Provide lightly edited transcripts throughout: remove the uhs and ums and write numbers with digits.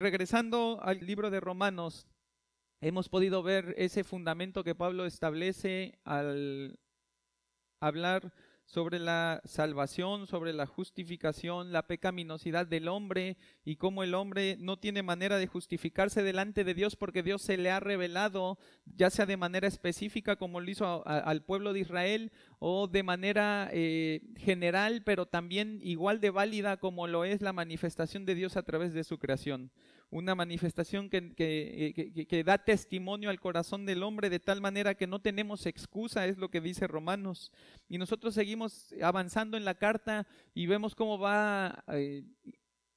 Regresando al libro de Romanos, hemos podido ver ese fundamento que Pablo establece al hablar sobre la salvación, sobre la justificación, la pecaminosidad del hombre y cómo el hombre no tiene manera de justificarse delante de Dios porque Dios se le ha revelado, ya sea de manera específica como lo hizo al pueblo de Israel o de manera general, pero también igual de válida como lo es la manifestación de Dios a través de su creación. Una manifestación que da testimonio al corazón del hombre de tal manera que no tenemos excusa, es lo que dice Romanos. Y nosotros seguimos avanzando en la carta y vemos cómo va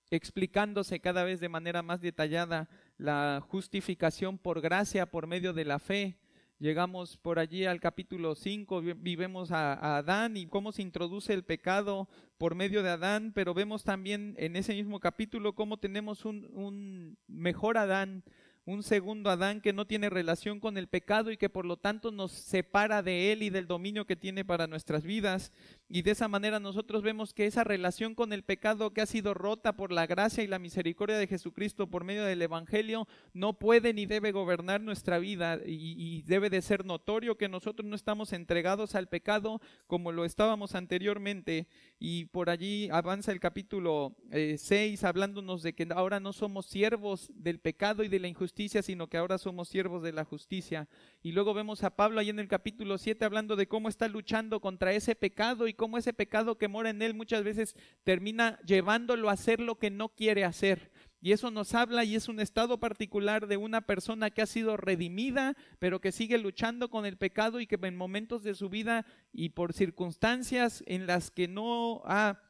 explicándose cada vez de manera más detallada la justificación por gracia por medio de la fe. Llegamos por allí al capítulo 5, vemos a Adán y cómo se introduce el pecado por medio de Adán, pero vemos también en ese mismo capítulo cómo tenemos un mejor Adán, un segundo Adán que no tiene relación con el pecado y que por lo tanto nos separa de él y del dominio que tiene para nuestras vidas. Y de esa manera nosotros vemos que esa relación con el pecado que ha sido rota por la gracia y la misericordia de Jesucristo por medio del Evangelio no puede ni debe gobernar nuestra vida y debe de ser notorio que nosotros no estamos entregados al pecado como lo estábamos anteriormente. Y por allí avanza el capítulo 6 hablándonos de que ahora no somos siervos del pecado y de la injusticia, sino que ahora somos siervos de la justicia. Y luego vemos a Pablo ahí en el capítulo 7 hablando de cómo está luchando contra ese pecado y cómo ese pecado que mora en él muchas veces termina llevándolo a hacer lo que no quiere hacer. Y eso nos habla y es un estado particular de una persona que ha sido redimida, pero que sigue luchando con el pecado y que en momentos de su vida y por circunstancias en las que no ha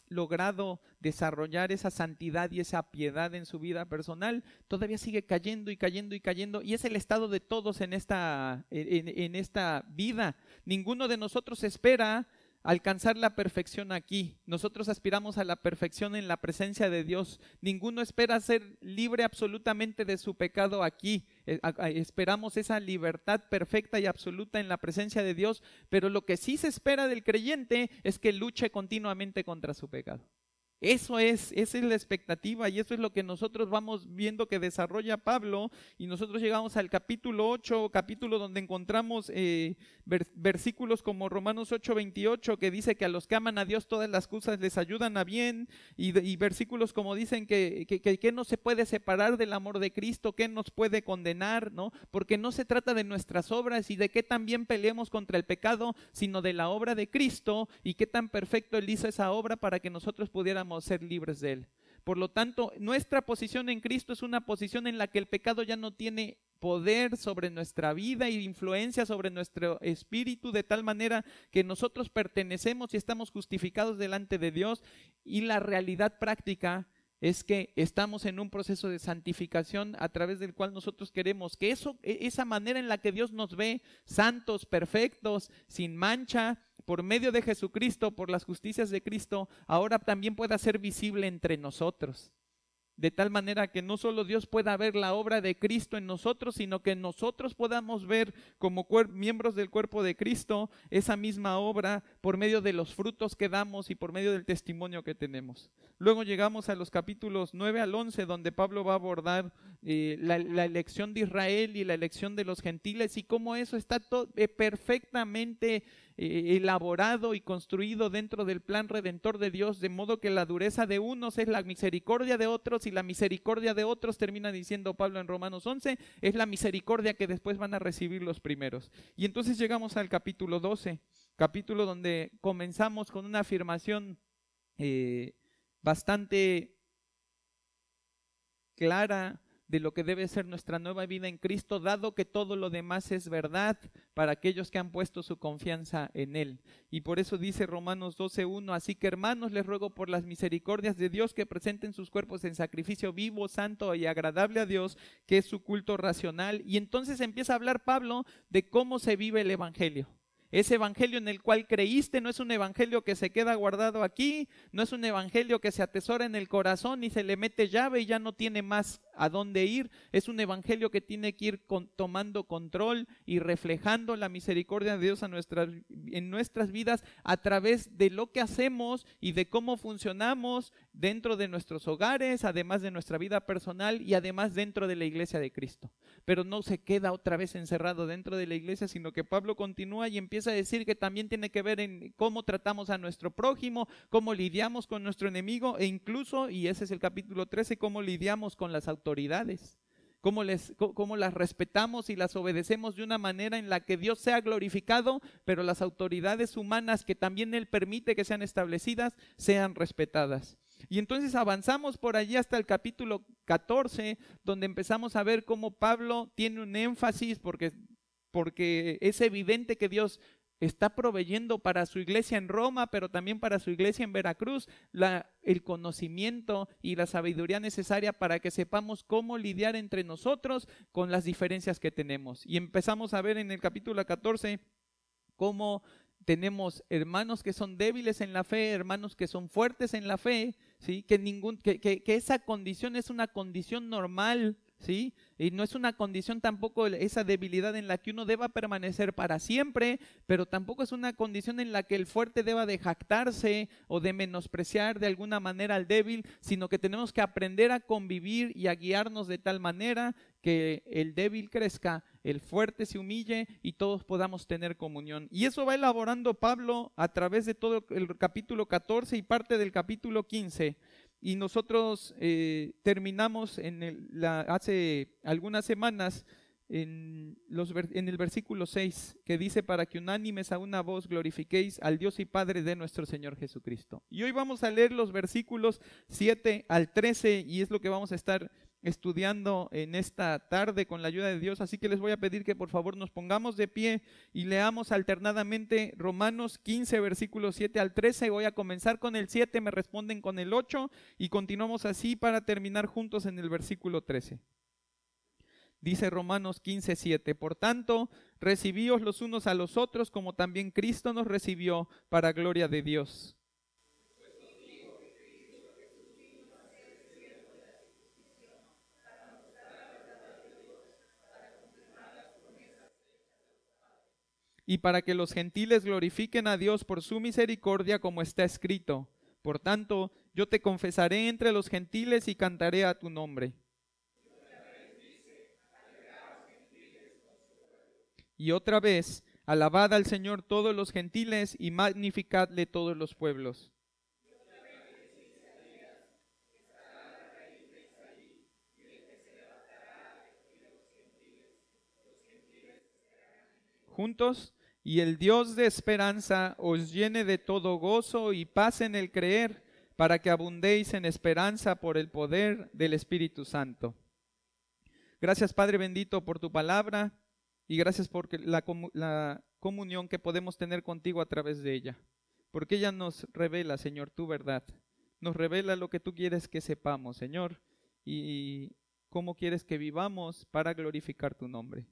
logrado desarrollar esa santidad y esa piedad en su vida personal, todavía sigue cayendo y cayendo y cayendo, y es el estado de todos en esta vida. Ninguno de nosotros espera alcanzar la perfección aquí. Nosotros aspiramos a la perfección en la presencia de Dios. Ninguno espera ser libre absolutamente de su pecado aquí. Esperamos esa libertad perfecta y absoluta en la presencia de Dios, pero lo que sí se espera del creyente es que luche continuamente contra su pecado. Esa es la expectativa y eso es lo que nosotros vamos viendo que desarrolla Pablo, y nosotros llegamos al capítulo 8, capítulo donde encontramos versículos como Romanos 8:28, que dice que a los que aman a Dios todas las cosas les ayudan a bien, y versículos como dicen que no se puede separar del amor de Cristo, que nos puede condenar, ¿no? Porque no se trata de nuestras obras y de que también peleemos contra el pecado, sino de la obra de Cristo y qué tan perfecto Él hizo esa obra para que nosotros pudiéramos ser libres de él. Por lo tanto, nuestra posición en Cristo es una posición en la que el pecado ya no tiene poder sobre nuestra vida y influencia sobre nuestro espíritu, de tal manera que nosotros pertenecemos y estamos justificados delante de Dios. Y la realidad práctica es que estamos en un proceso de santificación a través del cual nosotros queremos que esa manera en la que Dios nos ve, santos, perfectos, sin mancha, por medio de Jesucristo, por las justicias de Cristo, ahora también pueda ser visible entre nosotros. De tal manera que no solo Dios pueda ver la obra de Cristo en nosotros, sino que nosotros podamos ver como miembros del cuerpo de Cristo esa misma obra por medio de los frutos que damos y por medio del testimonio que tenemos. Luego llegamos a los capítulos 9 al 11, donde Pablo va a abordar la elección de Israel y la elección de los gentiles y cómo eso está perfectamente elaborado y construido dentro del plan redentor de Dios, de modo que la dureza de unos es la misericordia de otros y la misericordia de otros, termina diciendo Pablo en Romanos 11, es la misericordia que después van a recibir los primeros. Y entonces llegamos al capítulo 12, capítulo donde comenzamos con una afirmación bastante clara de lo que debe ser nuestra nueva vida en Cristo, dado que todo lo demás es verdad para aquellos que han puesto su confianza en Él. Y por eso dice Romanos 12:1, así que hermanos, les ruego por las misericordias de Dios que presenten sus cuerpos en sacrificio vivo, santo y agradable a Dios, que es su culto racional. Y entonces empieza a hablar Pablo de cómo se vive el Evangelio. Ese evangelio en el cual creíste no es un evangelio que se queda guardado aquí, no es un evangelio que se atesora en el corazón y se le mete llave y ya no tiene más a dónde ir. Es un evangelio que tiene que ir tomando control y reflejando la misericordia de Dios en nuestras vidas a través de lo que hacemos y de cómo funcionamos dentro de nuestros hogares, además de nuestra vida personal y además dentro de la iglesia de Cristo. Pero no se queda otra vez encerrado dentro de la iglesia, sino que Pablo continúa y empieza a decir que también tiene que ver en cómo tratamos a nuestro prójimo, cómo lidiamos con nuestro enemigo e incluso, y ese es el capítulo 13, cómo lidiamos con las autoridades. Cómo las respetamos y las obedecemos de una manera en la que Dios sea glorificado, pero las autoridades humanas que también Él permite que sean establecidas, sean respetadas. Y entonces avanzamos por allí hasta el capítulo 14, donde empezamos a ver cómo Pablo tiene un énfasis, porque es evidente que Dios está proveyendo para su iglesia en Roma, pero también para su iglesia en Veracruz, el conocimiento y la sabiduría necesaria para que sepamos cómo lidiar entre nosotros con las diferencias que tenemos. Y empezamos a ver en el capítulo 14 cómo tenemos hermanos que son débiles en la fe, hermanos que son fuertes en la fe, ¿sí? Que esa condición es una condición normal, ¿sí? Y no es una condición tampoco esa debilidad en la que uno deba permanecer para siempre, pero tampoco es una condición en la que el fuerte deba de jactarse o de menospreciar de alguna manera al débil, sino que tenemos que aprender a convivir y a guiarnos de tal manera que el débil crezca, el fuerte se humille y todos podamos tener comunión. Y eso va elaborando Pablo a través de todo el capítulo 14 y parte del capítulo 15. Y nosotros terminamos hace algunas semanas en el versículo 6, que dice: para que unánimes a una voz glorifiquéis al Dios y Padre de nuestro Señor Jesucristo. Y hoy vamos a leer los versículos 7 al 13 y es lo que vamos a estar estudiando en esta tarde con la ayuda de Dios. Así que les voy a pedir que por favor nos pongamos de pie y leamos alternadamente Romanos 15, versículos 7 al 13. Voy a comenzar con el 7, me responden con el 8 y continuamos así para terminar juntos en el versículo 13. Dice Romanos 15, 7: por tanto, recibíos los unos a los otros como también Cristo nos recibió para gloria de Dios. Y para que los gentiles glorifiquen a Dios por su misericordia, como está escrito: por tanto, yo te confesaré entre los gentiles y cantaré a tu nombre. Y otra vez, alabad al Señor todos los gentiles y magnificadle todos los pueblos. Juntos, y el Dios de esperanza os llene de todo gozo y paz en el creer, para que abundéis en esperanza por el poder del Espíritu Santo. Gracias, Padre bendito, por tu palabra y gracias por la comunión que podemos tener contigo a través de ella, porque ella nos revela, Señor, tu verdad, nos revela lo que tú quieres que sepamos, Señor, y cómo quieres que vivamos para glorificar tu nombre.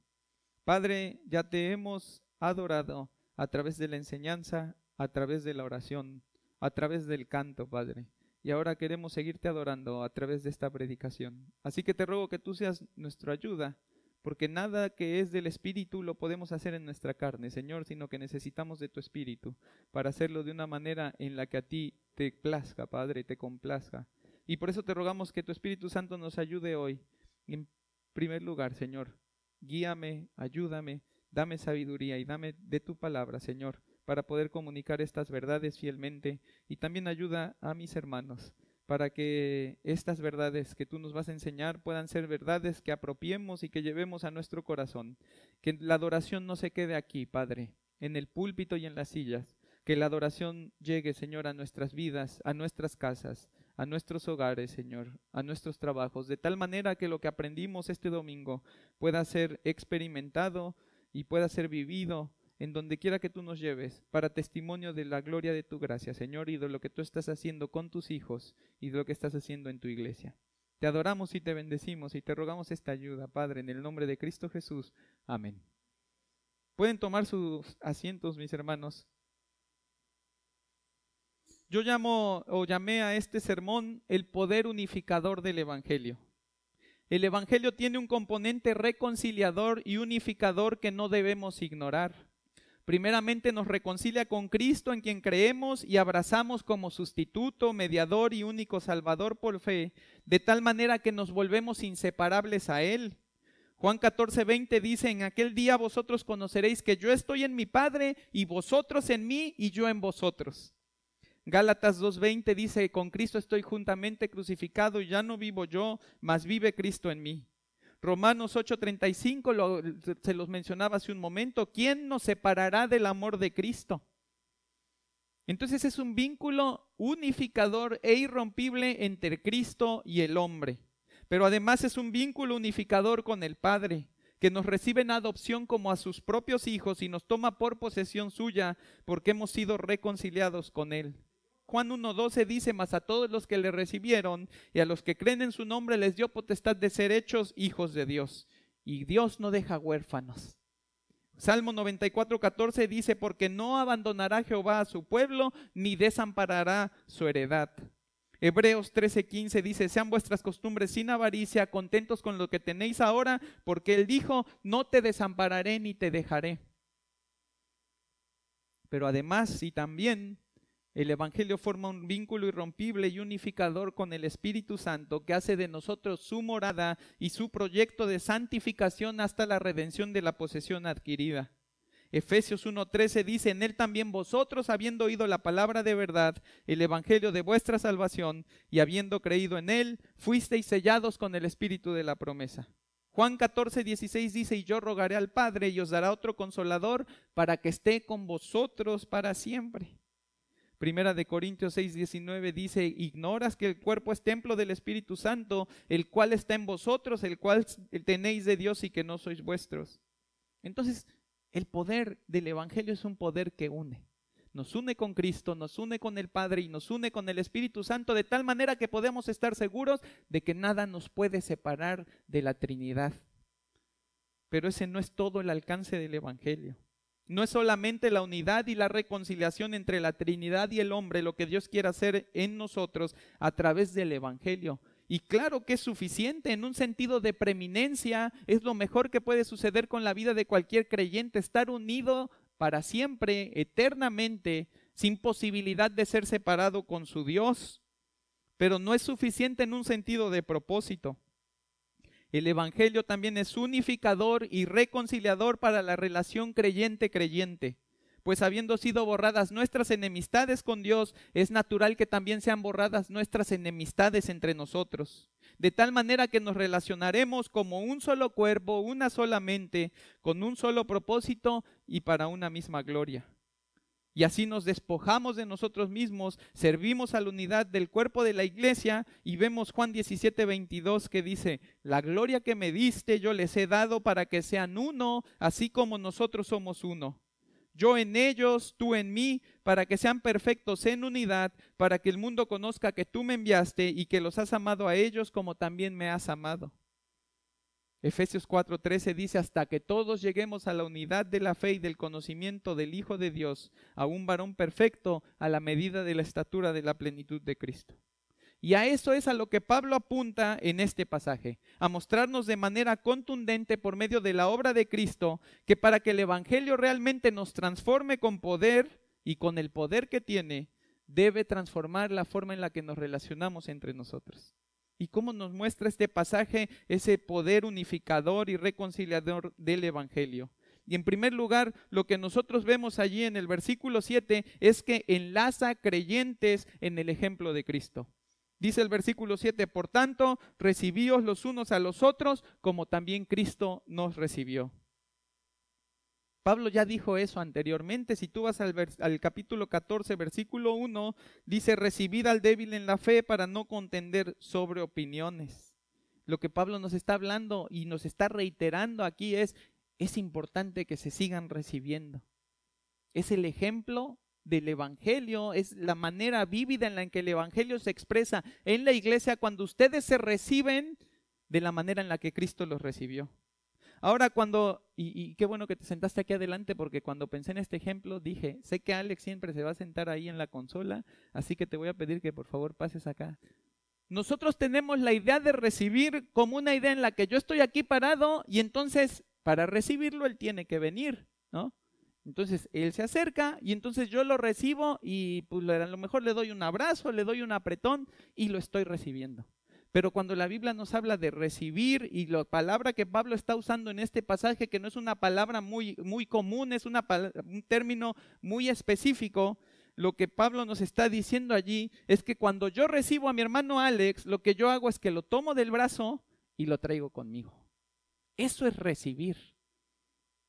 Padre, ya te hemos adorado a través de la enseñanza, a través de la oración, a través del canto, Padre. Y ahora queremos seguirte adorando a través de esta predicación. Así que te ruego que tú seas nuestra ayuda, porque nada que es del Espíritu lo podemos hacer en nuestra carne, Señor, sino que necesitamos de tu Espíritu para hacerlo de una manera en la que a ti te plazca, Padre, y te complazca. Y por eso te rogamos que tu Espíritu Santo nos ayude hoy. En primer lugar, Señor, guíame, ayúdame, dame sabiduría y dame de tu palabra, Señor, para poder comunicar estas verdades fielmente. Y también ayuda a mis hermanos para que estas verdades que tú nos vas a enseñar puedan ser verdades que apropiemos y que llevemos a nuestro corazón. Que la adoración no se quede aquí, Padre, en el púlpito y en las sillas. Que la adoración llegue, Señor, a nuestras vidas, a nuestras casas, a nuestros hogares, Señor, a nuestros trabajos, de tal manera que lo que aprendimos este domingo pueda ser experimentado y pueda ser vivido en donde quiera que tú nos lleves, para testimonio de la gloria de tu gracia, Señor, y de lo que tú estás haciendo con tus hijos y de lo que estás haciendo en tu iglesia. Te adoramos y te bendecimos y te rogamos esta ayuda, Padre, en el nombre de Cristo Jesús. Amén. Pueden tomar sus asientos, mis hermanos. Yo llamé a este sermón el poder unificador del Evangelio. El Evangelio tiene un componente reconciliador y unificador que no debemos ignorar. Primeramente nos reconcilia con Cristo, en quien creemos y abrazamos como sustituto, mediador y único Salvador por fe, de tal manera que nos volvemos inseparables a Él. Juan 14:20 dice: en aquel día vosotros conoceréis que yo estoy en mi Padre, y vosotros en mí, y yo en vosotros. Gálatas 2:20 dice: con Cristo estoy juntamente crucificado, y ya no vivo yo, mas vive Cristo en mí. Romanos 8:35 se los mencionaba hace un momento: ¿quién nos separará del amor de Cristo? Entonces es un vínculo unificador e irrompible entre Cristo y el hombre. Pero además es un vínculo unificador con el Padre, que nos recibe en adopción como a sus propios hijos y nos toma por posesión suya, porque hemos sido reconciliados con Él. Juan 1:12 dice: mas a todos los que le recibieron y a los que creen en su nombre les dio potestad de ser hechos hijos de Dios. Y Dios no deja huérfanos. Salmo 94:14 dice: porque no abandonará Jehová a su pueblo, ni desamparará su heredad. Hebreos 13:15 dice: sean vuestras costumbres sin avaricia, contentos con lo que tenéis ahora, porque Él dijo: no te desampararé ni te dejaré. Pero además y también el Evangelio forma un vínculo irrompible y unificador con el Espíritu Santo, que hace de nosotros su morada y su proyecto de santificación hasta la redención de la posesión adquirida. Efesios 1:13 dice: en Él también vosotros, habiendo oído la palabra de verdad, el Evangelio de vuestra salvación, y habiendo creído en Él, fuisteis sellados con el Espíritu de la promesa. Juan 14:16 dice: y yo rogaré al Padre, y os dará otro Consolador, para que esté con vosotros para siempre. Primera de Corintios 6:19 dice: ignoras que el cuerpo es templo del Espíritu Santo, el cual está en vosotros, el cual tenéis de Dios y que no sois vuestros. Entonces, el poder del Evangelio es un poder que une. Nos une con Cristo, nos une con el Padre y nos une con el Espíritu Santo, de tal manera que podemos estar seguros de que nada nos puede separar de la Trinidad. Pero ese no es todo el alcance del Evangelio. No es solamente la unidad y la reconciliación entre la Trinidad y el hombre lo que Dios quiere hacer en nosotros a través del Evangelio. Y claro que es suficiente en un sentido de preeminencia, es lo mejor que puede suceder con la vida de cualquier creyente, estar unido para siempre, eternamente, sin posibilidad de ser separado con su Dios. Pero no es suficiente en un sentido de propósito. El Evangelio también es unificador y reconciliador para la relación creyente-creyente. Pues habiendo sido borradas nuestras enemistades con Dios, es natural que también sean borradas nuestras enemistades entre nosotros. De tal manera que nos relacionaremos como un solo cuerpo, una sola mente, con un solo propósito y para una misma gloria. Y así nos despojamos de nosotros mismos, servimos a la unidad del cuerpo de la iglesia, y vemos Juan 17:22 que dice: la gloria que me diste yo les he dado para que sean uno, así como nosotros somos uno. Yo en ellos, tú en mí, para que sean perfectos en unidad, para que el mundo conozca que tú me enviaste y que los has amado a ellos como también me has amado. Efesios 4:13 dice: hasta que todos lleguemos a la unidad de la fe y del conocimiento del Hijo de Dios, a un varón perfecto, a la medida de la estatura de la plenitud de Cristo. Y a eso es a lo que Pablo apunta en este pasaje, a mostrarnos de manera contundente por medio de la obra de Cristo, que para que el Evangelio realmente nos transforme con poder y con el poder que tiene, debe transformar la forma en la que nos relacionamos entre nosotros. ¿Y cómo nos muestra este pasaje ese poder unificador y reconciliador del Evangelio? Y en primer lugar, lo que nosotros vemos allí en el versículo 7 es que enlaza creyentes en el ejemplo de Cristo. Dice el versículo 7: por tanto, recibíos los unos a los otros, como también Cristo nos recibió. Pablo ya dijo eso anteriormente. Si tú vas al capítulo 14, versículo 1, dice: recibid al débil en la fe para no contender sobre opiniones. Lo que Pablo nos está hablando y nos está reiterando aquí es importante que se sigan recibiendo. Es el ejemplo del Evangelio, es la manera vívida en la que el Evangelio se expresa en la iglesia cuando ustedes se reciben de la manera en la que Cristo los recibió. Ahora y qué bueno que te sentaste aquí adelante, porque cuando pensé en este ejemplo dije: sé que Alex siempre se va a sentar ahí en la consola, así que te voy a pedir que por favor pases acá. nosotros tenemos la idea de recibir como una idea en la que yo estoy aquí parado y entonces para recibirlo Él tiene que venir, ¿no? Entonces Él se acerca y entonces yo lo recibo y pues a lo mejor le doy un abrazo, le doy un apretón y lo estoy recibiendo. Pero cuando la Biblia nos habla de recibir, y la palabra que Pablo está usando en este pasaje, que no es una palabra muy común, es un término muy específico, lo que Pablo nos está diciendo allí es que cuando yo recibo a mi hermano Alex, lo que yo hago es que lo tomo del brazo y lo traigo conmigo. Eso es recibir,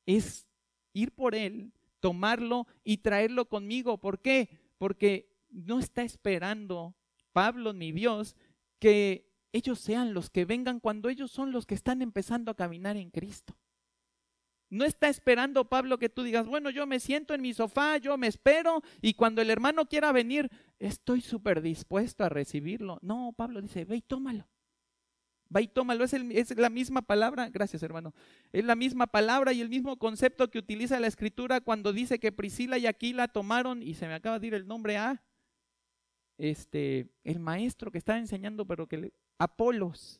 es ir por él, tomarlo y traerlo conmigo. ¿Por qué? Porque no está esperando Pablo ni Dios que ellos sean los que vengan cuando ellos son los que están empezando a caminar en Cristo. No está esperando Pablo que tú digas, bueno, yo me siento en mi sofá, yo me espero y cuando el hermano quiera venir, estoy súper dispuesto a recibirlo. No, Pablo dice, ve y tómalo. Va y tómalo, es la misma palabra, gracias hermano, es la misma palabra y el mismo concepto que utiliza la Escritura cuando dice que Priscila y Aquila tomaron, y se me acaba de ir el nombre el maestro que estaba enseñando, pero Apolos.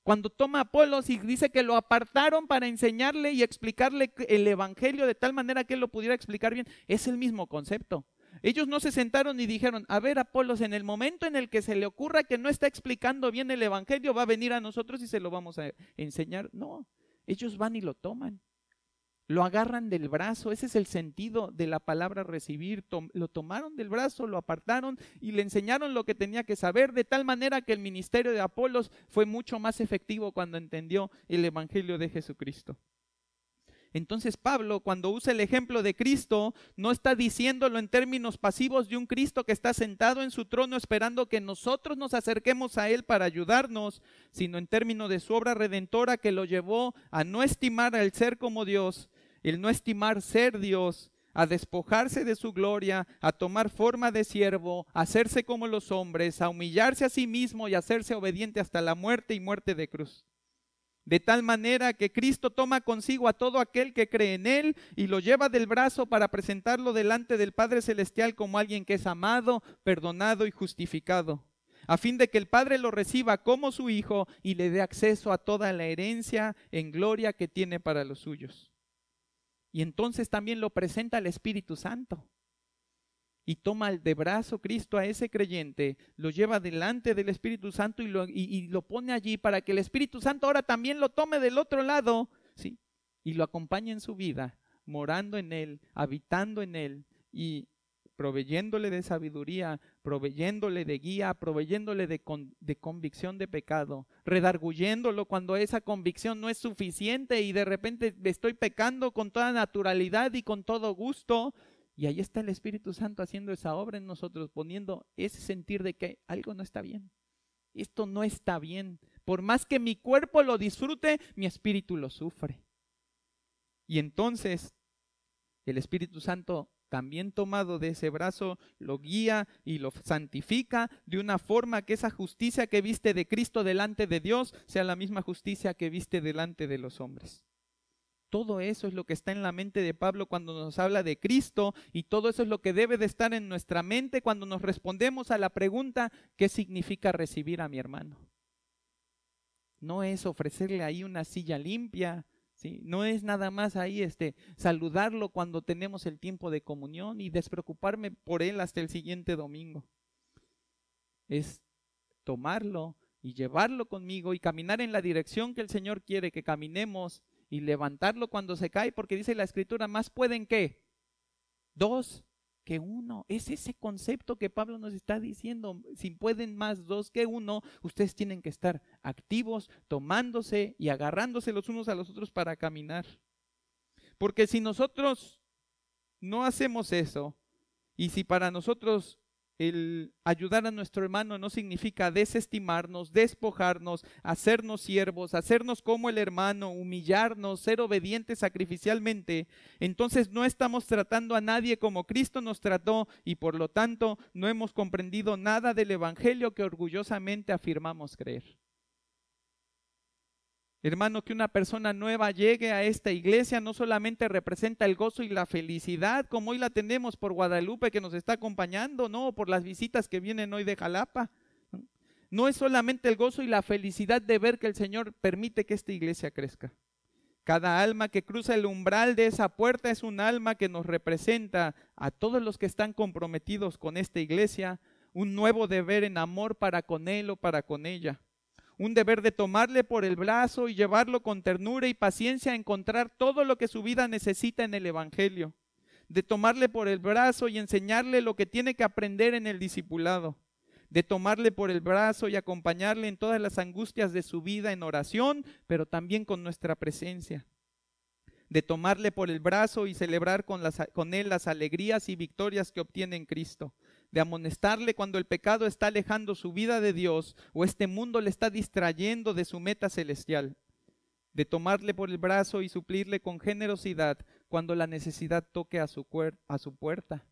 Cuando toma a Apolos y dice que lo apartaron para enseñarle y explicarle el evangelio de tal manera que él lo pudiera explicar bien, es el mismo concepto. Ellos no se sentaron y dijeron, a ver Apolos, en el momento en el que se le ocurra que no está explicando bien el evangelio, va a venir a nosotros y se lo vamos a enseñar. No, ellos van y lo toman. Lo agarran del brazo, ese es el sentido de la palabra recibir. Lo tomaron del brazo, lo apartaron y le enseñaron lo que tenía que saber, de tal manera que el ministerio de Apolos fue mucho más efectivo cuando entendió el evangelio de Jesucristo. Entonces Pablo, cuando usa el ejemplo de Cristo, no está diciéndolo en términos pasivos de un Cristo que está sentado en su trono esperando que nosotros nos acerquemos a Él para ayudarnos, sino en términos de su obra redentora que lo llevó a no estimar al ser como Dios, el no estimar ser Dios, a despojarse de su gloria, a tomar forma de siervo, a hacerse como los hombres, a humillarse a sí mismo y a hacerse obediente hasta la muerte y muerte de cruz. De tal manera que Cristo toma consigo a todo aquel que cree en Él y lo lleva del brazo para presentarlo delante del Padre Celestial como alguien que es amado, perdonado y justificado, a fin de que el Padre lo reciba como su Hijo y le dé acceso a toda la herencia en gloria que tiene para los suyos. Y entonces también lo presenta al Espíritu Santo. Y toma de brazo Cristo a ese creyente, lo lleva delante del Espíritu Santo y lo pone allí para que el Espíritu Santo ahora también lo tome del otro lado, ¿sí? Y lo acompañe en su vida, morando en él, habitando en él y proveyéndole de sabiduría, proveyéndole de guía, proveyéndole de convicción de pecado, redarguyéndolo cuando esa convicción no es suficiente y de repente estoy pecando con toda naturalidad y con todo gusto. Y ahí está el Espíritu Santo haciendo esa obra en nosotros, poniendo ese sentir de que algo no está bien. Esto no está bien. Por más que mi cuerpo lo disfrute, mi espíritu lo sufre. Y entonces el Espíritu Santo, también tomado de ese brazo, lo guía y lo santifica de una forma que esa justicia que viste de Cristo delante de Dios sea la misma justicia que viste delante de los hombres. Todo eso es lo que está en la mente de Pablo cuando nos habla de Cristo, y todo eso es lo que debe de estar en nuestra mente cuando nos respondemos a la pregunta, ¿qué significa recibir a mi hermano? No es ofrecerle ahí una silla limpia, ¿sí? No es nada más ahí saludarlo cuando tenemos el tiempo de comunión y despreocuparme por él hasta el siguiente domingo. Es tomarlo y llevarlo conmigo y caminar en la dirección que el Señor quiere que caminemos, y levantarlo cuando se cae, porque dice la Escritura, más pueden ¿qué? 2 que 1. Es ese concepto que Pablo nos está diciendo. Si pueden más 2 que 1, ustedes tienen que estar activos, tomándose y agarrándose los unos a los otros para caminar. Porque si nosotros no hacemos eso, y si para nosotros el ayudar a nuestro hermano no significa desestimarnos, despojarnos, hacernos siervos, hacernos como el hermano, humillarnos, ser obedientes sacrificialmente, entonces no estamos tratando a nadie como Cristo nos trató y por lo tanto no hemos comprendido nada del evangelio que orgullosamente afirmamos creer. Hermano, que una persona nueva llegue a esta iglesia no solamente representa el gozo y la felicidad como hoy la tenemos por Guadalupe que nos está acompañando, no, por las visitas que vienen hoy de Jalapa. no es solamente el gozo y la felicidad de ver que el Señor permite que esta iglesia crezca. Cada alma que cruza el umbral de esa puerta es un alma que nos representa a todos los que están comprometidos con esta iglesia, un nuevo deber en amor para con él o para con ella. Un deber de tomarle por el brazo y llevarlo con ternura y paciencia a encontrar todo lo que su vida necesita en el Evangelio. De tomarle por el brazo y enseñarle lo que tiene que aprender en el discipulado. De tomarle por el brazo y acompañarle en todas las angustias de su vida en oración, pero también con nuestra presencia. De tomarle por el brazo y celebrar con él las alegrías y victorias que obtiene en Cristo. De amonestarle cuando el pecado está alejando su vida de Dios o este mundo le está distrayendo de su meta celestial. De tomarle por el brazo y suplirle con generosidad cuando la necesidad toque a su puerta.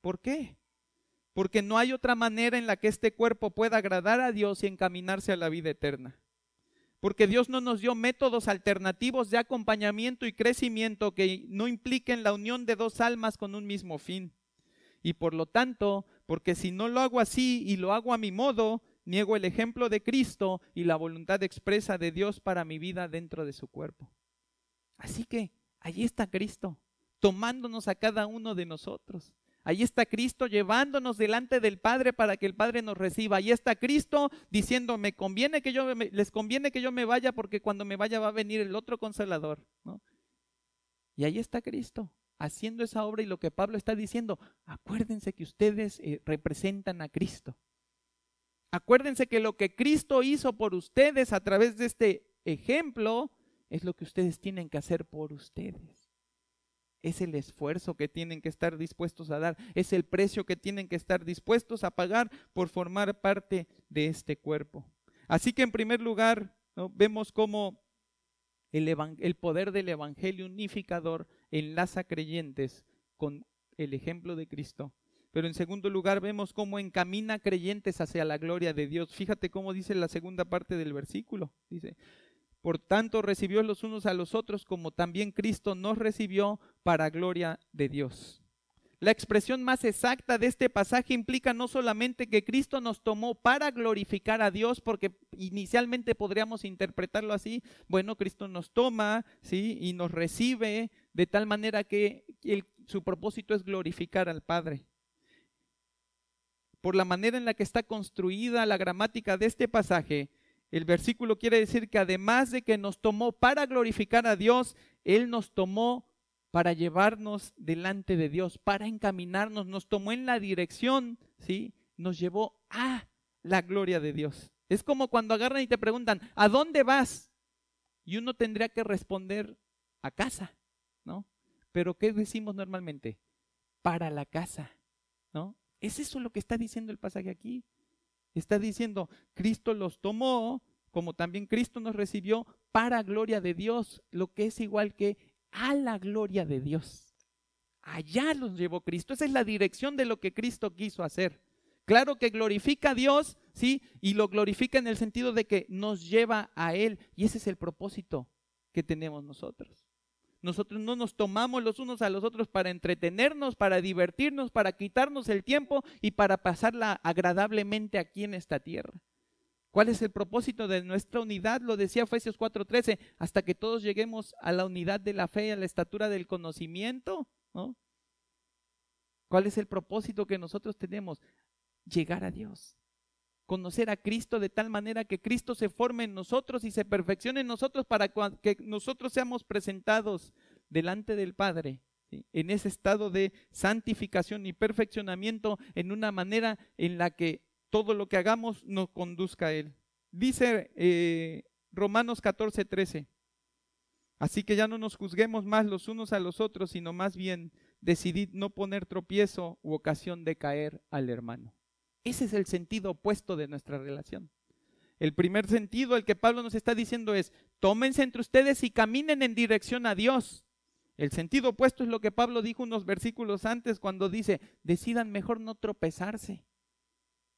¿Por qué? Porque no hay otra manera en la que este cuerpo pueda agradar a Dios y encaminarse a la vida eterna. Porque Dios no nos dio métodos alternativos de acompañamiento y crecimiento que no impliquen la unión de dos almas con un mismo fin. Y por lo tanto, porque si no lo hago así y lo hago a mi modo, niego el ejemplo de Cristo y la voluntad expresa de Dios para mi vida dentro de su cuerpo. Así que allí está Cristo, tomándonos a cada uno de nosotros. Allí está Cristo llevándonos delante del Padre para que el Padre nos reciba. Allí está Cristo diciendo, les conviene que yo me vaya porque cuando me vaya va a venir el otro Consolador, ¿no? Y ahí está Cristo haciendo esa obra y lo que Pablo está diciendo, acuérdense que ustedes representan a Cristo. Acuérdense que lo que Cristo hizo por ustedes a través de este ejemplo es lo que ustedes tienen que hacer por ustedes. Es el esfuerzo que tienen que estar dispuestos a dar, es el precio que tienen que estar dispuestos a pagar por formar parte de este cuerpo. Así que en primer lugar, ¿no?, vemos cómo el poder del evangelio unificador enlaza creyentes con el ejemplo de Cristo. Pero en segundo lugar vemos cómo encamina creyentes hacia la gloria de Dios. Fíjate cómo dice la segunda parte del versículo. Dice, por tanto recibió los unos a los otros como también Cristo nos recibió para gloria de Dios. La expresión más exacta de este pasaje implica no solamente que Cristo nos tomó para glorificar a Dios, porque inicialmente podríamos interpretarlo así, bueno, Cristo nos toma, ¿sí?, y nos recibe de tal manera que su propósito es glorificar al Padre. Por la manera en la que está construida la gramática de este pasaje, el versículo quiere decir que además de que nos tomó para glorificar a Dios, Él nos tomó para llevarnos delante de Dios, para encaminarnos, nos tomó en la dirección, ¿sí?, nos llevó a la gloria de Dios. Es como cuando agarran y te preguntan, ¿a dónde vas? Y uno tendría que responder, a casa, ¿no? Pero ¿qué decimos normalmente? Para la casa, ¿no? ¿Es eso lo que está diciendo el pasaje aquí? Está diciendo, Cristo los tomó, como también Cristo nos recibió, para gloria de Dios, lo que es igual que a la gloria de Dios. Allá los llevó Cristo. Esa es la dirección de lo que Cristo quiso hacer. Claro que glorifica a Dios, ¿sí? Y lo glorifica en el sentido de que nos lleva a Él. Y ese es el propósito que tenemos nosotros. Nosotros no nos tomamos los unos a los otros para entretenernos, para divertirnos, para quitarnos el tiempo y para pasarla agradablemente aquí en esta tierra. ¿Cuál es el propósito de nuestra unidad? Lo decía Efesios 4:13, hasta que todos lleguemos a la unidad de la fe y a la estatura del conocimiento, ¿no? ¿Cuál es el propósito que nosotros tenemos? Llegar a Dios. Conocer a Cristo de tal manera que Cristo se forme en nosotros y se perfeccione en nosotros para que nosotros seamos presentados delante del Padre, ¿sí?, en ese estado de santificación y perfeccionamiento, en una manera en la que todo lo que hagamos nos conduzca a Él. Dice Romanos 14:13, así que ya no nos juzguemos más los unos a los otros, sino más bien decidid no poner tropiezo u ocasión de caer al hermano. Ese es el sentido opuesto de nuestra relación. El primer sentido, el que Pablo nos está diciendo es, tómense entre ustedes y caminen en dirección a Dios. El sentido opuesto es lo que Pablo dijo unos versículos antes cuando dice, decidan mejor no tropezarse.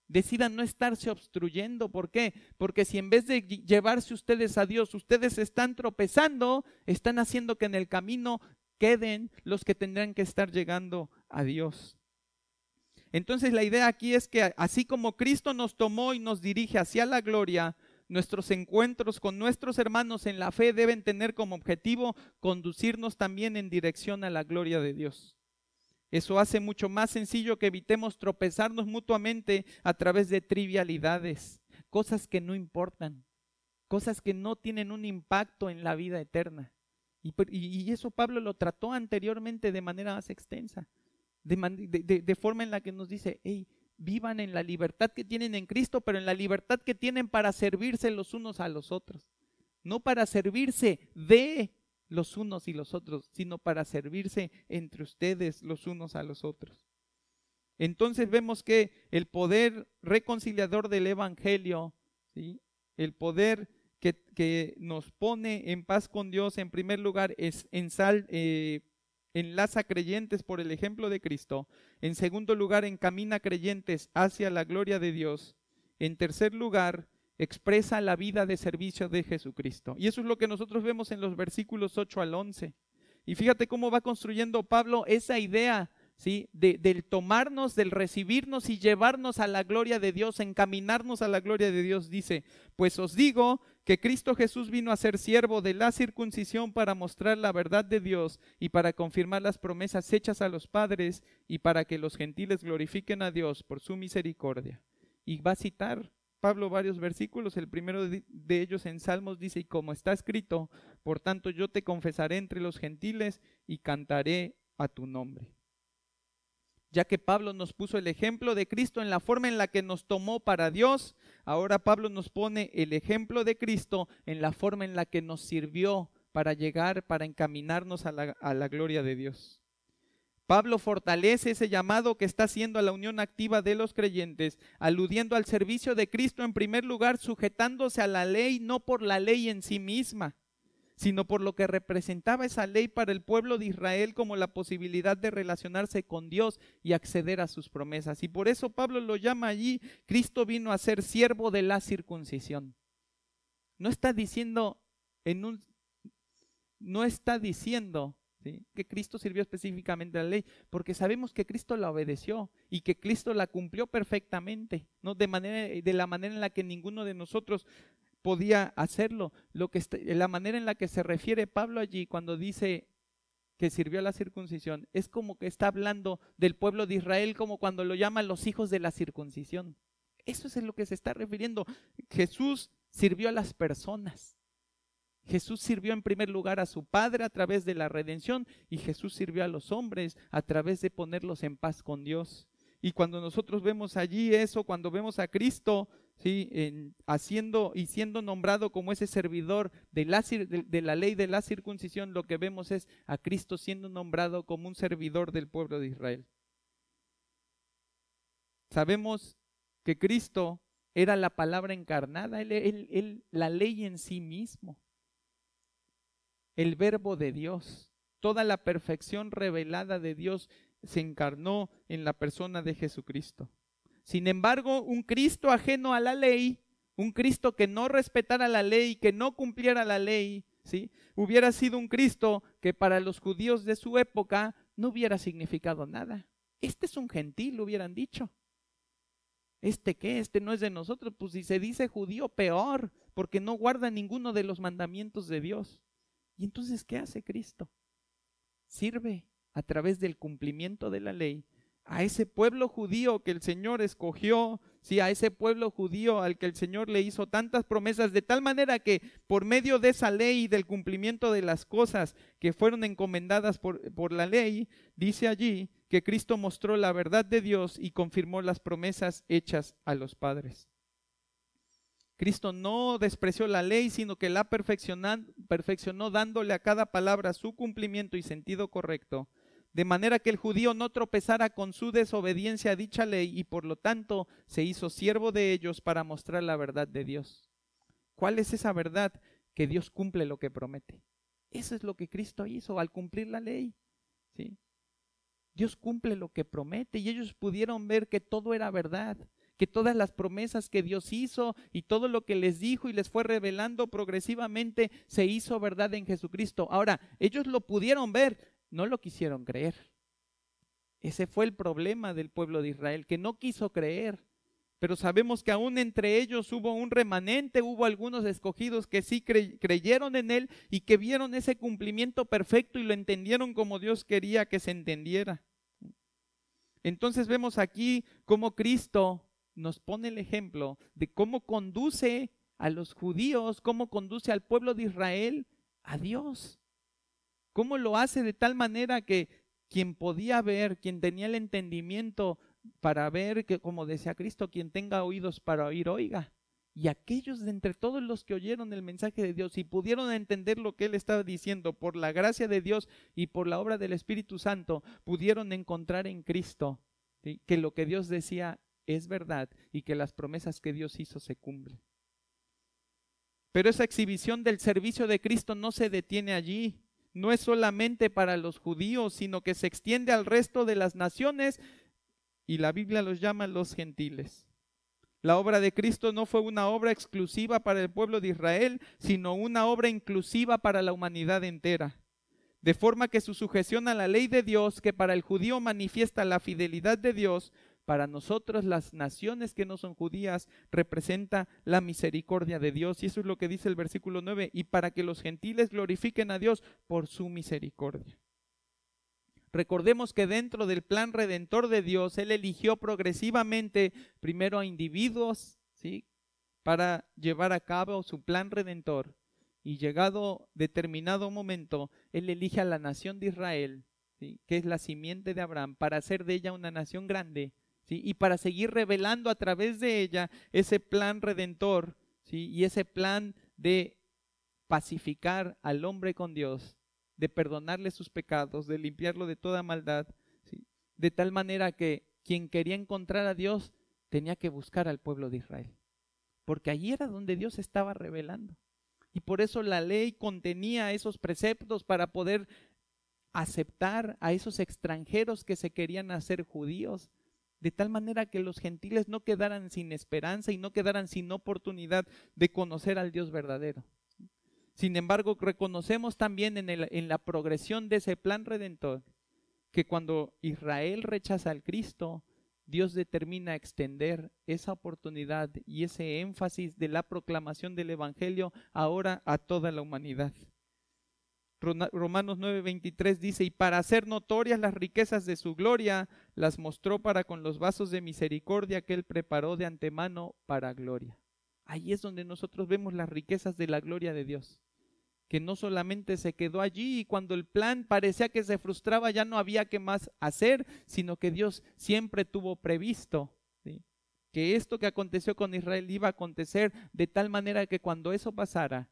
Decidan no estarse obstruyendo. ¿Por qué? Porque si en vez de llevarse ustedes a Dios, ustedes están tropezando, están haciendo que en el camino queden los que tendrán que estar llegando a Dios. Entonces la idea aquí es que así como Cristo nos tomó y nos dirige hacia la gloria, nuestros encuentros con nuestros hermanos en la fe deben tener como objetivo conducirnos también en dirección a la gloria de Dios. Eso hace mucho más sencillo que evitemos tropezarnos mutuamente a través de trivialidades, cosas que no importan, cosas que no tienen un impacto en la vida eterna. Y eso Pablo lo trató anteriormente de manera más extensa, de forma en la que nos dice, hey, vivan en la libertad que tienen en Cristo, pero en la libertad que tienen para servirse los unos a los otros, no para servirse de los unos y los otros, sino para servirse entre ustedes los unos a los otros. Entonces vemos que el poder reconciliador del Evangelio, ¿sí?, el poder que nos pone en paz con Dios, en primer lugar, enlaza creyentes por el ejemplo de Cristo. En segundo lugar, encamina creyentes hacia la gloria de Dios. En tercer lugar, expresa la vida de servicio de Jesucristo. Y eso es lo que nosotros vemos en los versículos 8 al 11. Y fíjate cómo va construyendo Pablo esa idea, ¿sí?, del tomarnos, del recibirnos y llevarnos a la gloria de Dios, encaminarnos a la gloria de Dios. Dice, pues os digo que Cristo Jesús vino a ser siervo de la circuncisión para mostrar la verdad de Dios y para confirmar las promesas hechas a los padres y para que los gentiles glorifiquen a Dios por su misericordia. Y va a citar Pablo varios versículos. El primero de ellos en Salmos dice, y como está escrito, por tanto yo te confesaré entre los gentiles y cantaré a tu nombre. Ya que Pablo nos puso el ejemplo de Cristo en la forma en la que nos tomó para Dios, ahora Pablo nos pone el ejemplo de Cristo en la forma en la que nos sirvió para llegar, para encaminarnos a la gloria de Dios. Pablo fortalece ese llamado que está haciendo a la unión activa de los creyentes, aludiendo al servicio de Cristo en primer lugar, sujetándose a la ley, no por la ley en sí misma, sino por lo que representaba esa ley para el pueblo de Israel como la posibilidad de relacionarse con Dios y acceder a sus promesas. Y por eso Pablo lo llama allí, Cristo vino a ser siervo de la circuncisión. No está diciendo, ¿sí?, que Cristo sirvió específicamente a la ley, porque sabemos que Cristo la obedeció y que Cristo la cumplió perfectamente, ¿no?, de la manera en la que ninguno de nosotros podía hacerlo. La manera en la que se refiere Pablo allí cuando dice que sirvió a la circuncisión es como que está hablando del pueblo de Israel, como cuando lo llaman los hijos de la circuncisión. Eso es a lo que se está refiriendo. Jesús sirvió a las personas. Jesús sirvió en primer lugar a su Padre a través de la redención, y Jesús sirvió a los hombres a través de ponerlos en paz con Dios. Y cuando nosotros vemos allí eso, cuando vemos a Cristo, ¿sí?, haciendo y siendo nombrado como ese servidor de la ley de la circuncisión, lo que vemos es a Cristo siendo nombrado como un servidor del pueblo de Israel. Sabemos que Cristo era la palabra encarnada, la ley en sí mismo, el verbo de Dios, toda la perfección revelada de Dios se encarnó en la persona de Jesucristo. Sin embargo, un Cristo ajeno a la ley, un Cristo que no respetara la ley, que no cumpliera la ley, ¿sí?, hubiera sido un Cristo que para los judíos de su época no hubiera significado nada. Este es un gentil, hubieran dicho. ¿Este qué? Este no es de nosotros. Pues si se dice judío, peor, porque no guarda ninguno de los mandamientos de Dios. ¿Y entonces qué hace Cristo? Sirve a través del cumplimiento de la ley a ese pueblo judío que el Señor escogió, sí, a ese pueblo judío al que el Señor le hizo tantas promesas, de tal manera que por medio de esa ley y del cumplimiento de las cosas que fueron encomendadas por la ley, dice allí que Cristo mostró la verdad de Dios y confirmó las promesas hechas a los padres. Cristo no despreció la ley, sino que la perfeccionó dándole a cada palabra su cumplimiento y sentido correcto, de manera que el judío no tropezara con su desobediencia a dicha ley y por lo tanto se hizo siervo de ellos para mostrar la verdad de Dios. ¿Cuál es esa verdad? Que Dios cumple lo que promete. Eso es lo que Cristo hizo al cumplir la ley, ¿sí? Dios cumple lo que promete y ellos pudieron ver que todo era verdad, que todas las promesas que Dios hizo y todo lo que les dijo y les fue revelando progresivamente se hizo verdad en Jesucristo. Ahora, ellos lo pudieron ver, no lo quisieron creer. Ese fue el problema del pueblo de Israel, que no quiso creer. Pero sabemos que aún entre ellos hubo un remanente, hubo algunos escogidos que sí creyeron en Él y que vieron ese cumplimiento perfecto y lo entendieron como Dios quería que se entendiera. Entonces vemos aquí cómo Cristo nos pone el ejemplo de cómo conduce a los judíos, cómo conduce al pueblo de Israel a Dios. Cómo lo hace de tal manera que quien podía ver, quien tenía el entendimiento para ver, que como decía Cristo, quien tenga oídos para oír, oiga. Y aquellos de entre todos los que oyeron el mensaje de Dios y pudieron entender lo que Él estaba diciendo por la gracia de Dios y por la obra del Espíritu Santo, pudieron encontrar en Cristo, ¿sí?, que lo que Dios decía es verdad y que las promesas que Dios hizo se cumplen. Pero esa exhibición del servicio de Cristo no se detiene allí. No es solamente para los judíos, sino que se extiende al resto de las naciones y la Biblia los llama los gentiles. La obra de Cristo no fue una obra exclusiva para el pueblo de Israel, sino una obra inclusiva para la humanidad entera. De forma que su sujeción a la ley de Dios, que para el judío manifiesta la fidelidad de Dios, para nosotros las naciones que no son judías representa la misericordia de Dios. Y eso es lo que dice el versículo 9, y para que los gentiles glorifiquen a Dios por su misericordia. Recordemos que dentro del plan redentor de Dios, Él eligió progresivamente primero a individuos, ¿sí?, para llevar a cabo su plan redentor. Y llegado determinado momento, Él elige a la nación de Israel, ¿sí?, que es la simiente de Abraham, para hacer de ella una nación grande, ¿sí?, y para seguir revelando a través de ella ese plan redentor, ¿sí?, y ese plan de pacificar al hombre con Dios, de perdonarle sus pecados, de limpiarlo de toda maldad, ¿sí?, de tal manera que quien quería encontrar a Dios tenía que buscar al pueblo de Israel, porque allí era donde Dios estaba revelando. Y por eso la ley contenía esos preceptos para poder aceptar a esos extranjeros que se querían hacer judíos, de tal manera que los gentiles no quedaran sin esperanza y no quedaran sin oportunidad de conocer al Dios verdadero. Sin embargo, reconocemos también en la progresión de ese plan redentor que cuando Israel rechaza al Cristo, Dios determina extender esa oportunidad y ese énfasis de la proclamación del Evangelio ahora a toda la humanidad. Romanos 9:23 dice, y para hacer notorias las riquezas de su gloria, las mostró para con los vasos de misericordia que Él preparó de antemano para gloria. Ahí es donde nosotros vemos las riquezas de la gloria de Dios, que no solamente se quedó allí y cuando el plan parecía que se frustraba ya no había qué más hacer, sino que Dios siempre tuvo previsto, ¿sí?, que esto que aconteció con Israel iba a acontecer de tal manera que cuando eso pasara,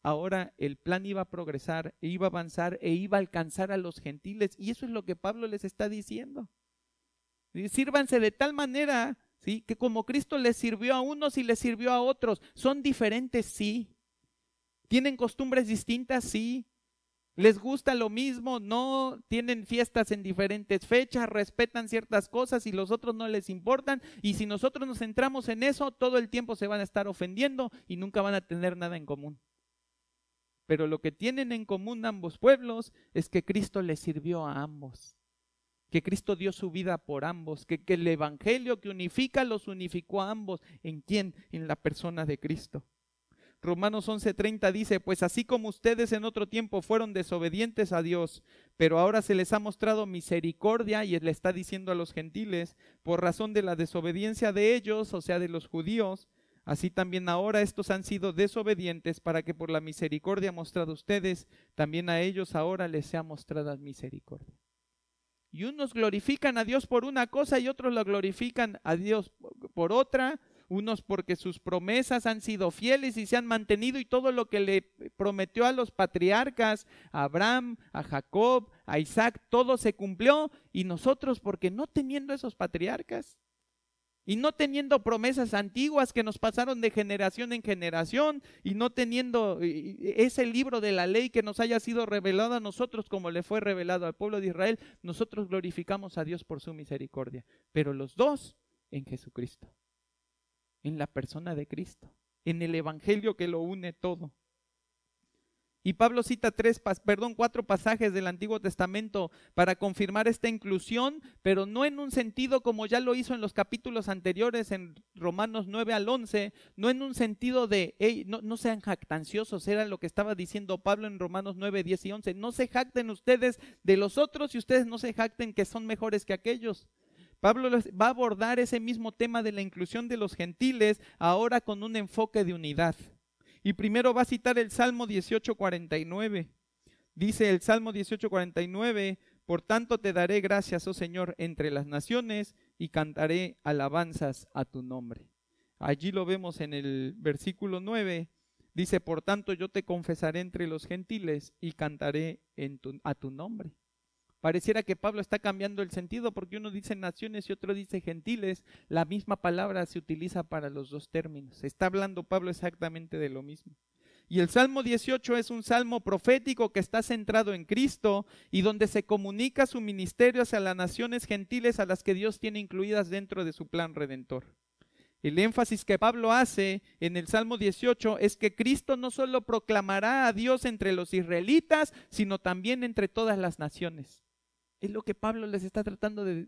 ahora el plan iba a progresar, e iba a avanzar e iba a alcanzar a los gentiles. Y eso es lo que Pablo les está diciendo. Sírvanse de tal manera, ¿sí?, que como Cristo les sirvió a unos y les sirvió a otros. Son diferentes, sí. ¿Tienen costumbres distintas? Sí. ¿Les gusta lo mismo? No. ¿Tienen fiestas en diferentes fechas? ¿Respetan ciertas cosas y los otros no les importan? Y si nosotros nos centramos en eso, todo el tiempo se van a estar ofendiendo y nunca van a tener nada en común. Pero lo que tienen en común ambos pueblos es que Cristo les sirvió a ambos, que Cristo dio su vida por ambos, que el Evangelio que unifica los unificó a ambos. ¿En quién? En la persona de Cristo. Romanos 11:30 dice, pues así como ustedes en otro tiempo fueron desobedientes a Dios, pero ahora se les ha mostrado misericordia, y Él le está diciendo a los gentiles, por razón de la desobediencia de ellos, o sea de los judíos, así también ahora estos han sido desobedientes para que por la misericordia mostrada a ustedes, también a ellos ahora les sea mostrada misericordia. Y unos glorifican a Dios por una cosa y otros lo glorifican a Dios por otra. Unos porque sus promesas han sido fieles y se han mantenido y todo lo que le prometió a los patriarcas, a Abraham, a Jacob, a Isaac, todo se cumplió. Y nosotros porque no teniendo esos patriarcas y no teniendo promesas antiguas que nos pasaron de generación en generación y no teniendo ese libro de la ley que nos haya sido revelado a nosotros como le fue revelado al pueblo de Israel, nosotros glorificamos a Dios por su misericordia. Pero los dos en Jesucristo, en la persona de Cristo, en el Evangelio que lo une todo. Y Pablo cita cuatro pasajes del Antiguo Testamento para confirmar esta inclusión, pero no en un sentido como ya lo hizo en los capítulos anteriores, en Romanos 9 al 11, no en un sentido de, hey, no sean jactanciosos, era lo que estaba diciendo Pablo en Romanos 9, 10 y 11. No se jacten ustedes de los otros y ustedes no se jacten que son mejores que aquellos. Pablo va a abordar ese mismo tema de la inclusión de los gentiles ahora con un enfoque de unidad. Y primero va a citar el Salmo 18:49. Dice el Salmo 18:49, por tanto te daré gracias, oh Señor, entre las naciones y cantaré alabanzas a tu nombre. Allí lo vemos en el versículo 9. Dice, por tanto yo te confesaré entre los gentiles y cantaré a tu nombre. Pareciera que Pablo está cambiando el sentido porque uno dice naciones y otro dice gentiles. La misma palabra se utiliza para los dos términos. Está hablando Pablo exactamente de lo mismo. Y el Salmo 18 es un salmo profético que está centrado en Cristo y donde se comunica su ministerio hacia las naciones gentiles a las que Dios tiene incluidas dentro de su plan redentor. El énfasis que Pablo hace en el Salmo 18 es que Cristo no solo proclamará a Dios entre los israelitas, sino también entre todas las naciones. Es lo que Pablo les está tratando de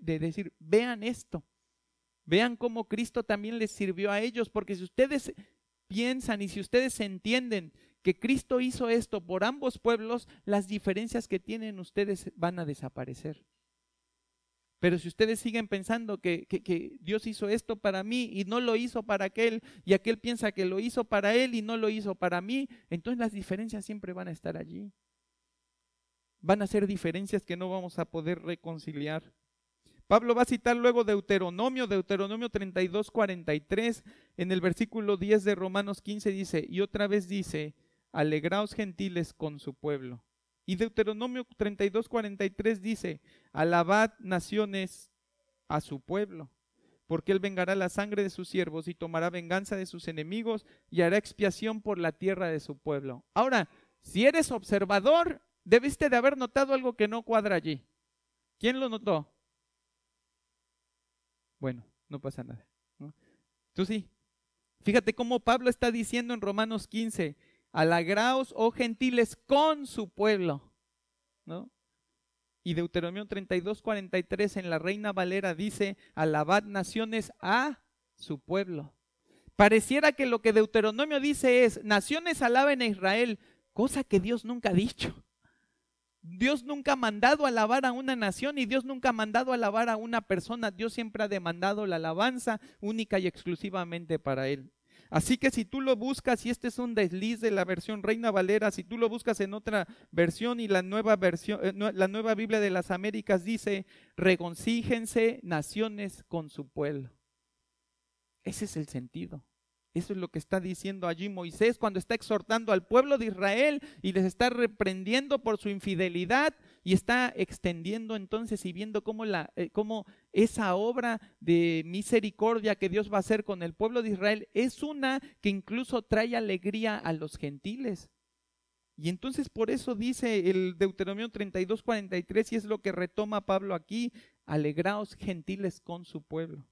decir. Vean esto. Vean cómo Cristo también les sirvió a ellos. Porque si ustedes piensan y si ustedes entienden que Cristo hizo esto por ambos pueblos, las diferencias que tienen ustedes van a desaparecer. Pero si ustedes siguen pensando que Dios hizo esto para mí y no lo hizo para aquel, y aquel piensa que lo hizo para él y no lo hizo para mí, entonces las diferencias siempre van a estar allí. Van a ser diferencias que no vamos a poder reconciliar. Pablo va a citar luego Deuteronomio 32:43, en el versículo 10 de Romanos 15 dice, y otra vez dice, alegraos gentiles con su pueblo. Y Deuteronomio 32:43 dice, alabad naciones a su pueblo, porque él vengará la sangre de sus siervos y tomará venganza de sus enemigos y hará expiación por la tierra de su pueblo. Ahora, si eres observador, debiste de haber notado algo que no cuadra allí. ¿Quién lo notó? Bueno, no pasa nada, ¿no? Tú sí. Fíjate cómo Pablo está diciendo en Romanos 15, alegraos, oh gentiles, con su pueblo, ¿no? Y Deuteronomio 32:43 en la Reina Valera dice, alabad naciones a su pueblo. Pareciera que lo que Deuteronomio dice es, naciones alaben a Israel, cosa que Dios nunca ha dicho. Dios nunca ha mandado a alabar a una nación y Dios nunca ha mandado a alabar a una persona. Dios siempre ha demandado la alabanza única y exclusivamente para Él. Así que si tú lo buscas, y este es un desliz de la versión Reina Valera, si tú lo buscas en otra versión y la nueva Biblia de las Américas dice, regocíjense naciones con su pueblo. Ese es el sentido. Eso es lo que está diciendo allí Moisés cuando está exhortando al pueblo de Israel y les está reprendiendo por su infidelidad y está extendiendo entonces y viendo cómo esa obra de misericordia que Dios va a hacer con el pueblo de Israel es una que incluso trae alegría a los gentiles. Y entonces por eso dice el Deuteronomio 32:43 y es lo que retoma Pablo aquí, alegraos gentiles con su pueblo.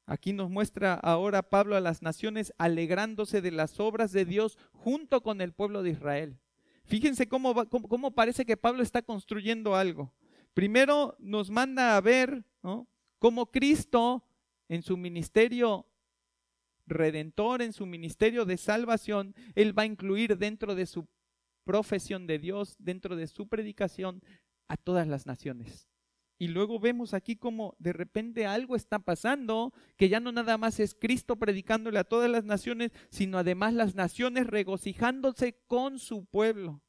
Aquí nos muestra ahora Pablo a las naciones alegrándose de las obras de Dios junto con el pueblo de Israel. Fíjense cómo parece que Pablo está construyendo algo. Primero nos manda a ver, ¿no?, cómo Cristo en su ministerio redentor, en su ministerio de salvación, Él va a incluir dentro de su profesión de Dios, dentro de su predicación, a todas las naciones. Y luego vemos aquí como de repente algo está pasando, que ya no nada más es Cristo predicándole a todas las naciones, sino además las naciones regocijándose con su pueblo.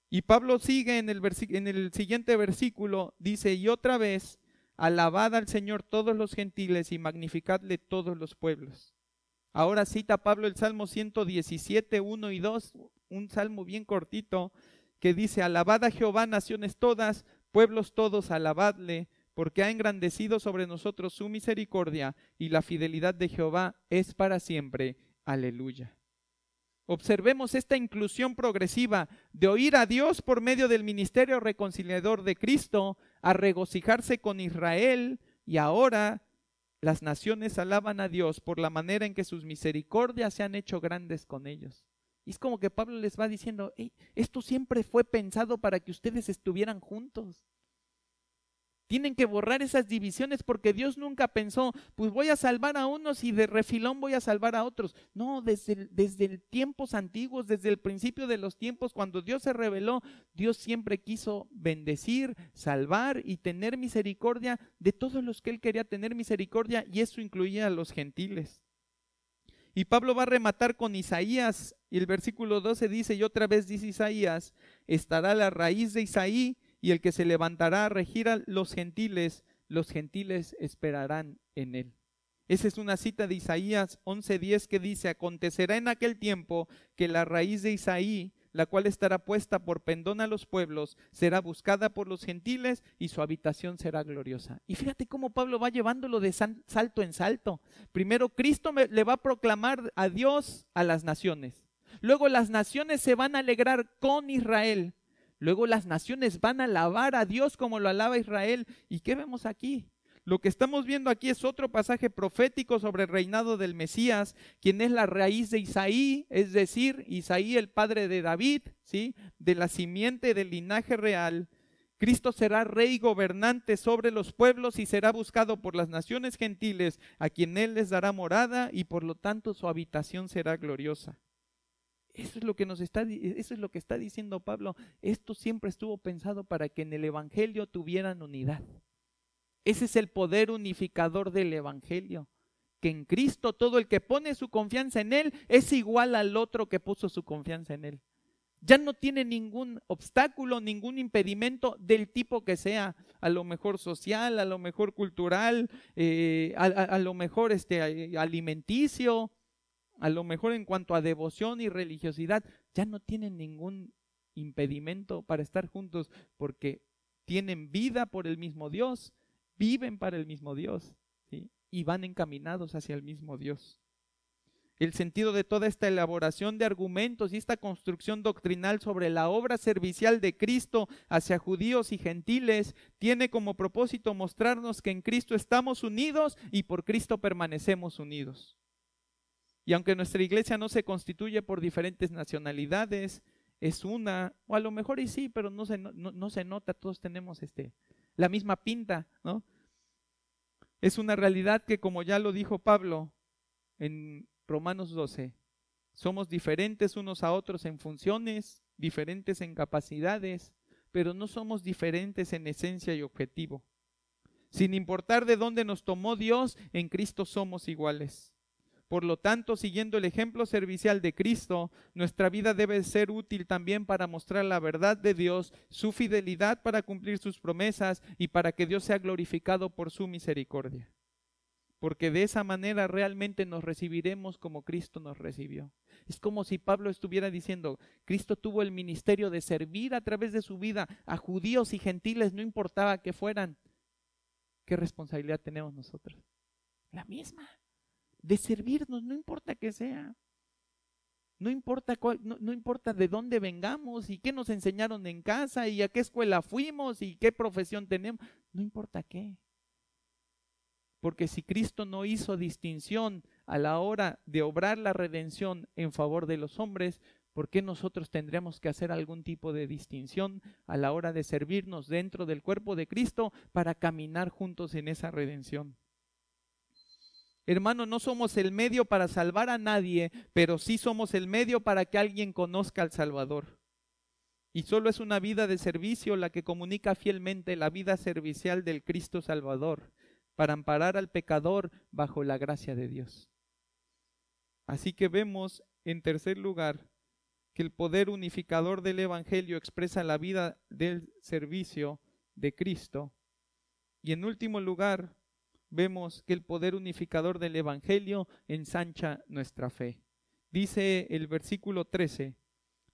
Y Pablo sigue en el siguiente versículo, dice, y otra vez, alabad al Señor todos los gentiles y magnificadle todos los pueblos. Ahora cita Pablo el Salmo 117, 1 y 2, un salmo bien cortito, que dice, alabad a Jehová naciones todas, pueblos todos, alabadle, porque ha engrandecido sobre nosotros su misericordia y la fidelidad de Jehová es para siempre. Aleluya. Observemos esta inclusión progresiva de oír a Dios por medio del ministerio reconciliador de Cristo, a regocijarse con Israel, y ahora las naciones alaban a Dios por la manera en que sus misericordias se han hecho grandes con ellos. Y es como que Pablo les va diciendo, hey, esto siempre fue pensado para que ustedes estuvieran juntos. Tienen que borrar esas divisiones porque Dios nunca pensó, pues voy a salvar a unos y de refilón voy a salvar a otros. No, desde tiempos antiguos, desde el principio de los tiempos, cuando Dios se reveló, Dios siempre quiso bendecir, salvar y tener misericordia de todos los que Él quería tener misericordia, y eso incluía a los gentiles. Y Pablo va a rematar con Isaías, y el versículo 12 dice, y otra vez dice Isaías, estará la raíz de Isaí, y el que se levantará a regir a los gentiles esperarán en él. Esa es una cita de Isaías 11:10 que dice, acontecerá en aquel tiempo que la raíz de Isaí, la cual estará puesta por pendón a los pueblos, será buscada por los gentiles y su habitación será gloriosa. Y fíjate cómo Pablo va llevándolo de salto en salto. Primero Cristo le va a proclamar a Dios a las naciones. Luego las naciones se van a alegrar con Israel. Luego las naciones van a alabar a Dios como lo alaba Israel. ¿Y qué vemos aquí? Lo que estamos viendo aquí es otro pasaje profético sobre el reinado del Mesías, quien es la raíz de Isaí, es decir, Isaí el padre de David, ¿sí? De la simiente del linaje real. Cristo será rey gobernante sobre los pueblos y será buscado por las naciones gentiles, a quien Él les dará morada y por lo tanto su habitación será gloriosa. Eso es lo que está diciendo Pablo. Esto siempre estuvo pensado para que en el evangelio tuvieran unidad. Ese es el poder unificador del evangelio. Que en Cristo todo el que pone su confianza en Él es igual al otro que puso su confianza en Él. Ya no tiene ningún obstáculo, ningún impedimento del tipo que sea, a lo mejor social, a lo mejor cultural, a lo mejor alimenticio, a lo mejor en cuanto a devoción y religiosidad, ya no tienen ningún impedimento para estar juntos porque tienen vida por el mismo Dios, viven para el mismo Dios, ¿sí? Y van encaminados hacia el mismo Dios. El sentido de toda esta elaboración de argumentos y esta construcción doctrinal sobre la obra servicial de Cristo hacia judíos y gentiles tiene como propósito mostrarnos que en Cristo estamos unidos y por Cristo permanecemos unidos. Y aunque nuestra iglesia no se constituye por diferentes nacionalidades, es una, o a lo mejor y sí, pero no se nota, todos tenemos la misma pinta, ¿no? Es una realidad que, como ya lo dijo Pablo en Romanos 12, somos diferentes unos a otros en funciones, diferentes en capacidades, pero no somos diferentes en esencia y objetivo. Sin importar de dónde nos tomó Dios, en Cristo somos iguales. Por lo tanto, siguiendo el ejemplo servicial de Cristo, nuestra vida debe ser útil también para mostrar la verdad de Dios, su fidelidad para cumplir sus promesas y para que Dios sea glorificado por su misericordia. Porque de esa manera realmente nos recibiremos como Cristo nos recibió. Es como si Pablo estuviera diciendo, Cristo tuvo el ministerio de servir a través de su vida a judíos y gentiles, no importaba que fueran. ¿Qué responsabilidad tenemos nosotros? La misma. De servirnos, no importa que sea, no importa de dónde vengamos y qué nos enseñaron en casa y a qué escuela fuimos y qué profesión tenemos, no importa qué. Porque si Cristo no hizo distinción a la hora de obrar la redención en favor de los hombres, ¿por qué nosotros tendremos que hacer algún tipo de distinción a la hora de servirnos dentro del cuerpo de Cristo para caminar juntos en esa redención? Hermano, no somos el medio para salvar a nadie, pero sí somos el medio para que alguien conozca al Salvador. Y solo es una vida de servicio la que comunica fielmente la vida servicial del Cristo Salvador, para amparar al pecador bajo la gracia de Dios. Así que vemos, en tercer lugar, que el poder unificador del Evangelio expresa la vida del servicio de Cristo. Y en último lugar, vemos que el poder unificador del Evangelio ensancha nuestra fe. Dice el versículo 13,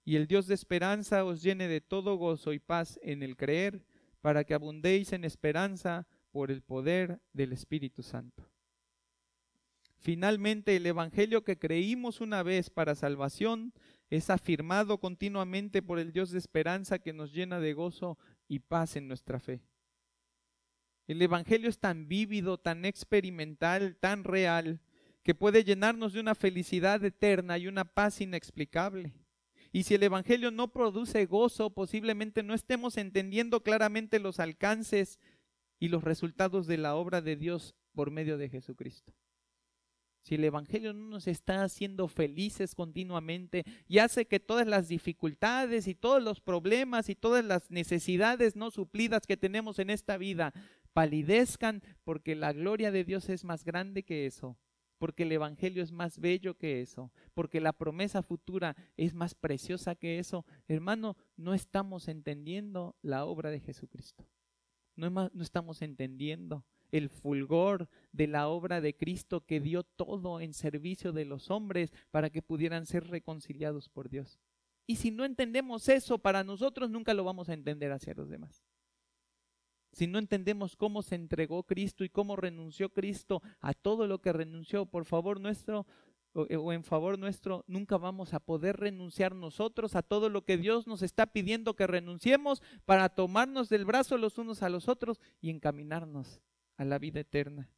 y el Dios de esperanza os llene de todo gozo y paz en el creer, para que abundéis en esperanza por el poder del Espíritu Santo. Finalmente, el Evangelio que creímos una vez para salvación es afirmado continuamente por el Dios de esperanza que nos llena de gozo y paz en nuestra fe. El Evangelio es tan vívido, tan experimental, tan real, que puede llenarnos de una felicidad eterna y una paz inexplicable. Y si el Evangelio no produce gozo, posiblemente no estemos entendiendo claramente los alcances y los resultados de la obra de Dios por medio de Jesucristo. Si el Evangelio no nos está haciendo felices continuamente y hace que todas las dificultades y todos los problemas y todas las necesidades no suplidas que tenemos en esta vida palidezcan, porque la gloria de Dios es más grande que eso, porque el Evangelio es más bello que eso, porque la promesa futura es más preciosa que eso, hermano, no estamos entendiendo la obra de Jesucristo. No estamos entendiendo el fulgor de la obra de Cristo, que dio todo en servicio de los hombres para que pudieran ser reconciliados por Dios. Y si no entendemos eso para nosotros, nunca lo vamos a entender hacia los demás. Si no entendemos cómo se entregó Cristo y cómo renunció Cristo a todo lo que renunció por favor nuestro o en favor nuestro, nunca vamos a poder renunciar nosotros a todo lo que Dios nos está pidiendo que renunciemos para tomarnos del brazo los unos a los otros y encaminarnos a la vida eterna.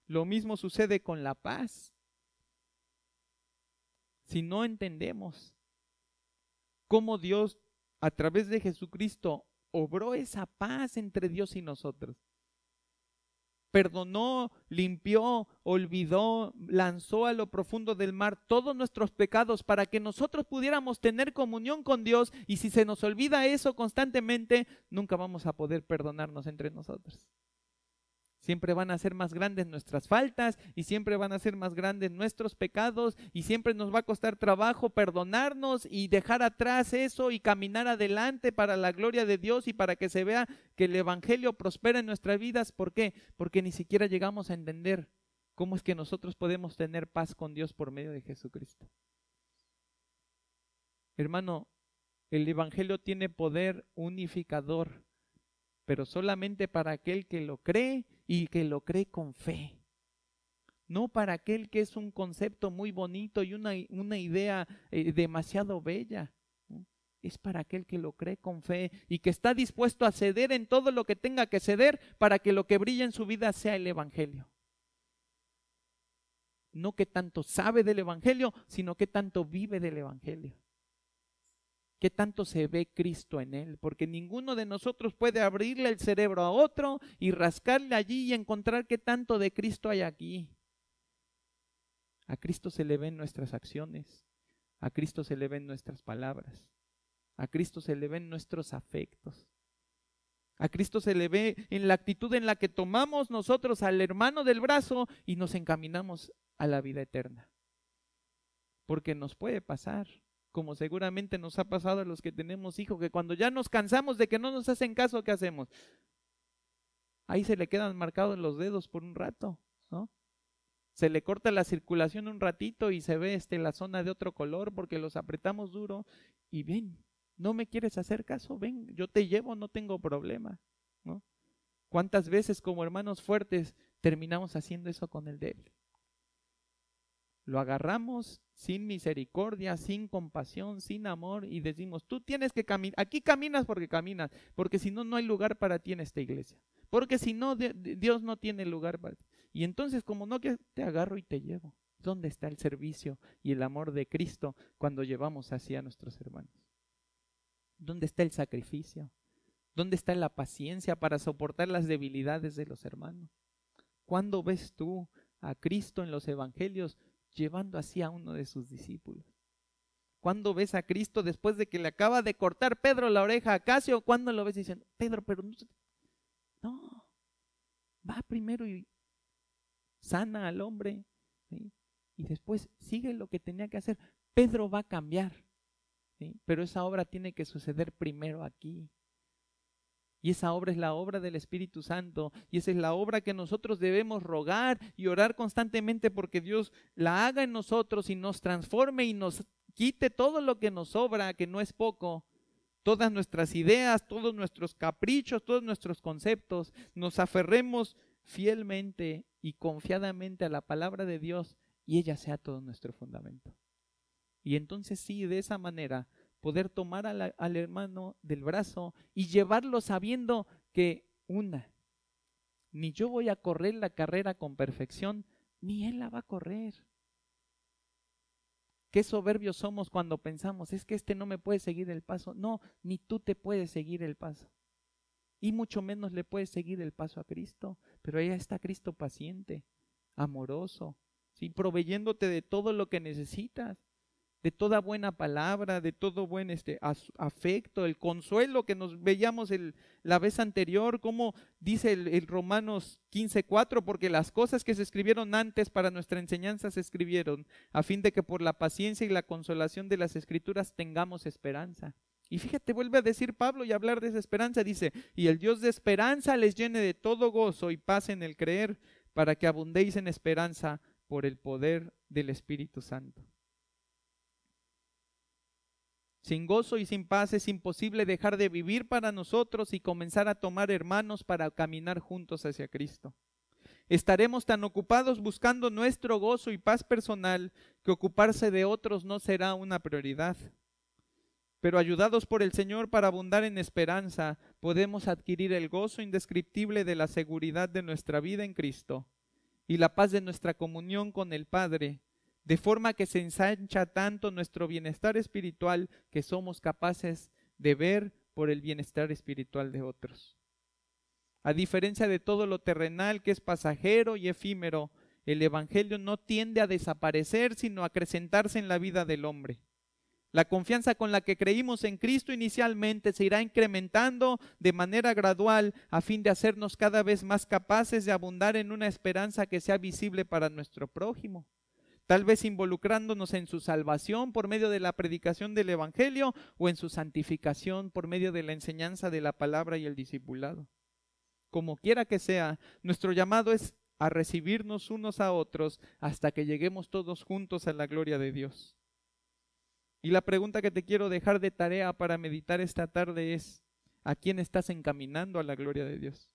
Lo mismo sucede con la paz. Si no entendemos cómo Dios a través de Jesucristo obró esa paz entre Dios y nosotros, perdonó, limpió, olvidó, lanzó a lo profundo del mar todos nuestros pecados para que nosotros pudiéramos tener comunión con Dios, y si se nos olvida eso constantemente, nunca vamos a poder perdonarnos entre nosotros. Siempre van a ser más grandes nuestras faltas y siempre van a ser más grandes nuestros pecados y siempre nos va a costar trabajo perdonarnos y dejar atrás eso y caminar adelante para la gloria de Dios y para que se vea que el Evangelio prospera en nuestras vidas. ¿Por qué? Porque ni siquiera llegamos a entender cómo es que nosotros podemos tener paz con Dios por medio de Jesucristo. Hermano, el Evangelio tiene poder unificador, pero solamente para aquel que lo cree y que lo cree con fe. No para aquel que es un concepto muy bonito y una idea demasiado bella. Es para aquel que lo cree con fe y que está dispuesto a ceder en todo lo que tenga que ceder para que lo que brille en su vida sea el Evangelio. No que tanto sabe del Evangelio, sino que tanto vive del Evangelio. ¿Qué tanto se ve Cristo en él? Porque ninguno de nosotros puede abrirle el cerebro a otro y rascarle allí y encontrar qué tanto de Cristo hay aquí. A Cristo se le ven nuestras acciones, a Cristo se le ven nuestras palabras, a Cristo se le ven nuestros afectos. A Cristo se le ve en la actitud en la que tomamos nosotros al hermano del brazo y nos encaminamos a la vida eterna. Porque nos puede pasar, como seguramente nos ha pasado a los que tenemos hijos, que cuando ya nos cansamos de que no nos hacen caso, ¿qué hacemos? Ahí se le quedan marcados los dedos por un rato, ¿no? Se le corta la circulación un ratito y se ve la zona de otro color porque los apretamos duro. Y ven, ¿no me quieres hacer caso? Ven, yo te llevo, no tengo problema, ¿no? ¿Cuántas veces como hermanos fuertes terminamos haciendo eso con el débil? Lo agarramos sin misericordia, sin compasión, sin amor y decimos, tú tienes que caminar, aquí caminas, porque si no, no hay lugar para ti en esta iglesia, porque si no, Dios no tiene lugar para ti. Y entonces, como no, que te agarro y te llevo. ¿Dónde está el servicio y el amor de Cristo cuando llevamos así a nuestros hermanos? ¿Dónde está el sacrificio? ¿Dónde está la paciencia para soportar las debilidades de los hermanos? ¿Cuándo ves tú a Cristo en los evangelios llevando así a uno de sus discípulos? ¿Cuándo ves a Cristo después de que le acaba de cortar Pedro la oreja a Casio? ¿Cuándo lo ves diciendo, Pedro, pero no, va primero y sana al hombre, ¿sí? Y después sigue lo que tenía que hacer? Pedro va a cambiar, ¿sí? Pero esa obra tiene que suceder primero aquí. Y esa obra es la obra del Espíritu Santo. Y esa es la obra que nosotros debemos rogar y orar constantemente porque Dios la haga en nosotros y nos transforme y nos quite todo lo que nos sobra, que no es poco. Todas nuestras ideas, todos nuestros caprichos, todos nuestros conceptos. Nos aferremos fielmente y confiadamente a la palabra de Dios y ella sea todo nuestro fundamento. Y entonces sí, de esa manera poder tomar al hermano del brazo y llevarlo sabiendo que ni yo voy a correr la carrera con perfección, ni él la va a correr. Qué soberbios somos cuando pensamos, es que este no me puede seguir el paso. No, ni tú te puedes seguir el paso. Y mucho menos le puedes seguir el paso a Cristo. Pero ahí está Cristo paciente, amoroso, ¿sí? Proveyéndote de todo lo que necesitas, de toda buena palabra, de todo buen afecto, el consuelo que nos veíamos la vez anterior, como dice el Romanos 15:4, porque las cosas que se escribieron antes para nuestra enseñanza se escribieron, a fin de que por la paciencia y la consolación de las Escrituras tengamos esperanza. Y fíjate, vuelve a decir Pablo y a hablar de esa esperanza, dice, y el Dios de esperanza les llene de todo gozo y paz en el creer, para que abundéis en esperanza por el poder del Espíritu Santo. Sin gozo y sin paz es imposible dejar de vivir para nosotros y comenzar a tomar hermanos para caminar juntos hacia Cristo. Estaremos tan ocupados buscando nuestro gozo y paz personal que ocuparse de otros no será una prioridad. Pero ayudados por el Señor para abundar en esperanza, podemos adquirir el gozo indescriptible de la seguridad de nuestra vida en Cristo y la paz de nuestra comunión con el Padre, de forma que se ensancha tanto nuestro bienestar espiritual que somos capaces de ver por el bienestar espiritual de otros. A diferencia de todo lo terrenal que es pasajero y efímero, el Evangelio no tiende a desaparecer, sino a acrecentarse en la vida del hombre. La confianza con la que creímos en Cristo inicialmente se irá incrementando de manera gradual a fin de hacernos cada vez más capaces de abundar en una esperanza que sea visible para nuestro prójimo. Tal vez involucrándonos en su salvación por medio de la predicación del Evangelio o en su santificación por medio de la enseñanza de la palabra y el discipulado. Como quiera que sea, nuestro llamado es a recibirnos unos a otros hasta que lleguemos todos juntos a la gloria de Dios. Y la pregunta que te quiero dejar de tarea para meditar esta tarde es, ¿a quién estás encaminando a la gloria de Dios?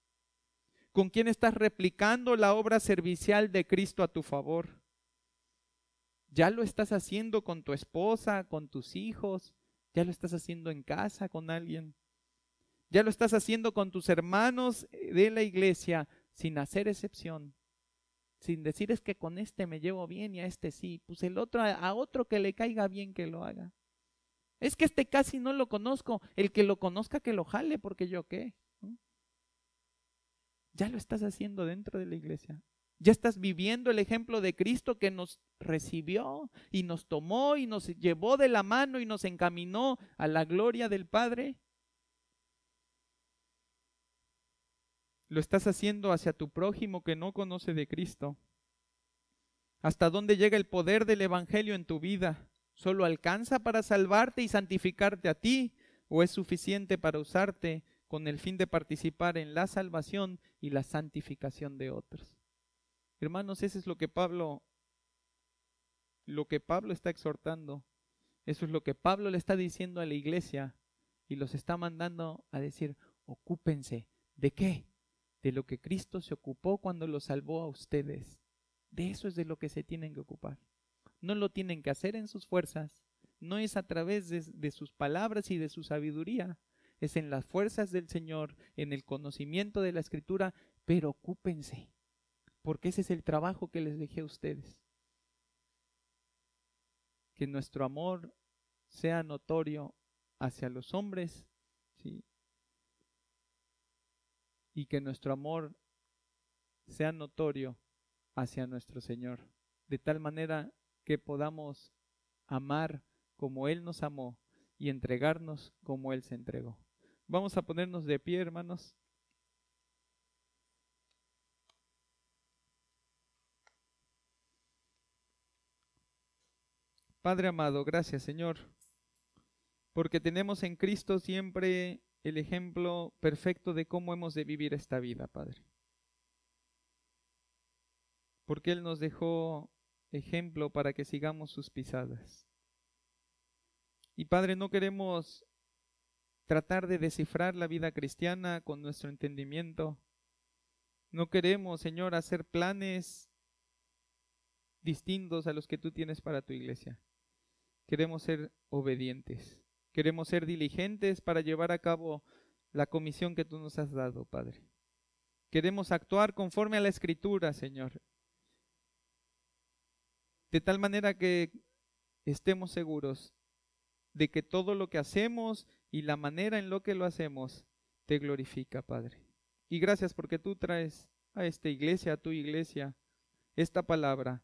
¿Con quién estás replicando la obra servicial de Cristo a tu favor? ¿Ya lo estás haciendo con tu esposa, con tus hijos? ¿Ya lo estás haciendo en casa con alguien? ¿Ya lo estás haciendo con tus hermanos de la iglesia sin hacer excepción? Sin decir es que con este me llevo bien y a este sí. Pues el otro, a otro que le caiga bien que lo haga. Es que este casi no lo conozco. El que lo conozca que lo jale, porque yo qué. ¿Ya lo estás haciendo dentro de la iglesia? ¿Ya estás viviendo el ejemplo de Cristo que nos recibió y nos tomó y nos llevó de la mano y nos encaminó a la gloria del Padre? ¿Lo estás haciendo hacia tu prójimo que no conoce de Cristo? ¿Hasta dónde llega el poder del Evangelio en tu vida? ¿Solo alcanza para salvarte y santificarte a ti? ¿O es suficiente para usarte con el fin de participar en la salvación y la santificación de otros? Hermanos, eso es lo que Pablo está exhortando. Eso es lo que Pablo le está diciendo a la iglesia y los está mandando a decir, ocúpense. ¿De qué? De lo que Cristo se ocupó cuando los salvó a ustedes. De eso es de lo que se tienen que ocupar. No lo tienen que hacer en sus fuerzas, no es a través de sus palabras y de su sabiduría, es en las fuerzas del Señor, en el conocimiento de la Escritura, pero ocúpense, porque ese es el trabajo que les dejé a ustedes. Que nuestro amor sea notorio hacia los hombres, ¿sí? Y que nuestro amor sea notorio hacia nuestro Señor, de tal manera que podamos amar como Él nos amó y entregarnos como Él se entregó. Vamos a ponernos de pie, hermanos. Padre amado, gracias, Señor, porque tenemos en Cristo siempre el ejemplo perfecto de cómo hemos de vivir esta vida, Padre. Porque Él nos dejó ejemplo para que sigamos sus pisadas. Y Padre, no queremos tratar de descifrar la vida cristiana con nuestro entendimiento. No queremos, Señor, hacer planes distintos a los que tú tienes para tu iglesia. Queremos ser obedientes. Queremos ser diligentes para llevar a cabo la comisión que tú nos has dado, Padre. Queremos actuar conforme a la Escritura, Señor. De tal manera que estemos seguros de que todo lo que hacemos y la manera en lo que lo hacemos te glorifica, Padre. Y gracias porque tú traes a esta iglesia, a tu iglesia, esta palabra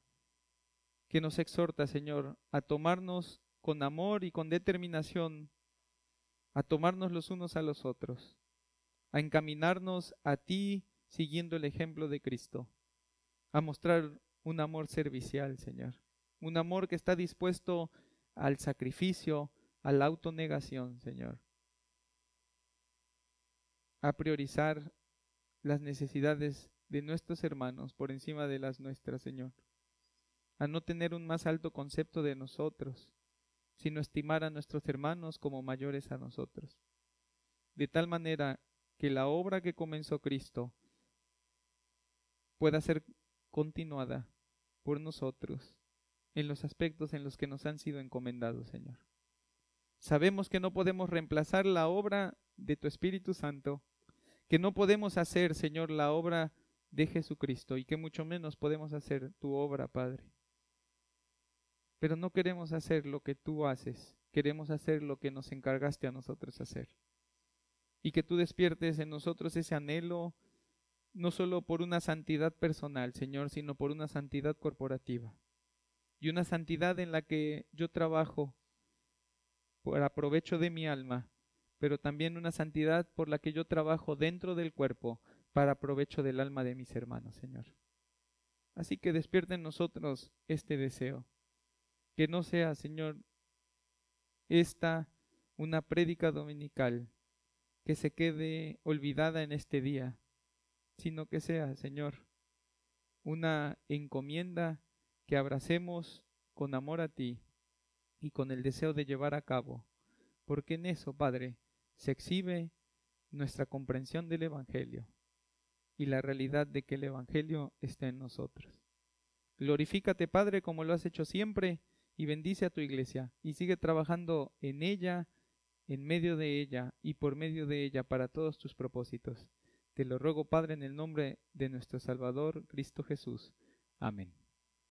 que nos exhorta, Señor, a tomarnos con amor y con determinación, a tomarnos los unos a los otros, a encaminarnos a ti siguiendo el ejemplo de Cristo, a mostrar un amor servicial, Señor, un amor que está dispuesto al sacrificio, a la autonegación, Señor, a priorizar las necesidades de nuestros hermanos por encima de las nuestras, Señor, a no tener un más alto concepto de nosotros, sino estimar a nuestros hermanos como mayores a nosotros, de tal manera que la obra que comenzó Cristo pueda ser continuada por nosotros en los aspectos en los que nos han sido encomendados, Señor. Sabemos que no podemos reemplazar la obra de tu Espíritu Santo, que no podemos hacer, Señor, la obra de Jesucristo y que mucho menos podemos hacer tu obra, Padre. Pero no queremos hacer lo que tú haces, queremos hacer lo que nos encargaste a nosotros hacer. Y que tú despiertes en nosotros ese anhelo, no solo por una santidad personal, Señor, sino por una santidad corporativa. Y una santidad en la que yo trabajo para provecho de mi alma, pero también una santidad por la que yo trabajo dentro del cuerpo para provecho del alma de mis hermanos, Señor. Así que despierta en nosotros este deseo. Que no sea, Señor, esta una prédica dominical que se quede olvidada en este día, sino que sea, Señor, una encomienda que abracemos con amor a ti y con el deseo de llevar a cabo, porque en eso, Padre, se exhibe nuestra comprensión del Evangelio y la realidad de que el Evangelio está en nosotros. Glorifícate, Padre, como lo has hecho siempre, y bendice a tu iglesia, y sigue trabajando en ella, en medio de ella y por medio de ella para todos tus propósitos. Te lo ruego, Padre, en el nombre de nuestro Salvador, Cristo Jesús. Amén.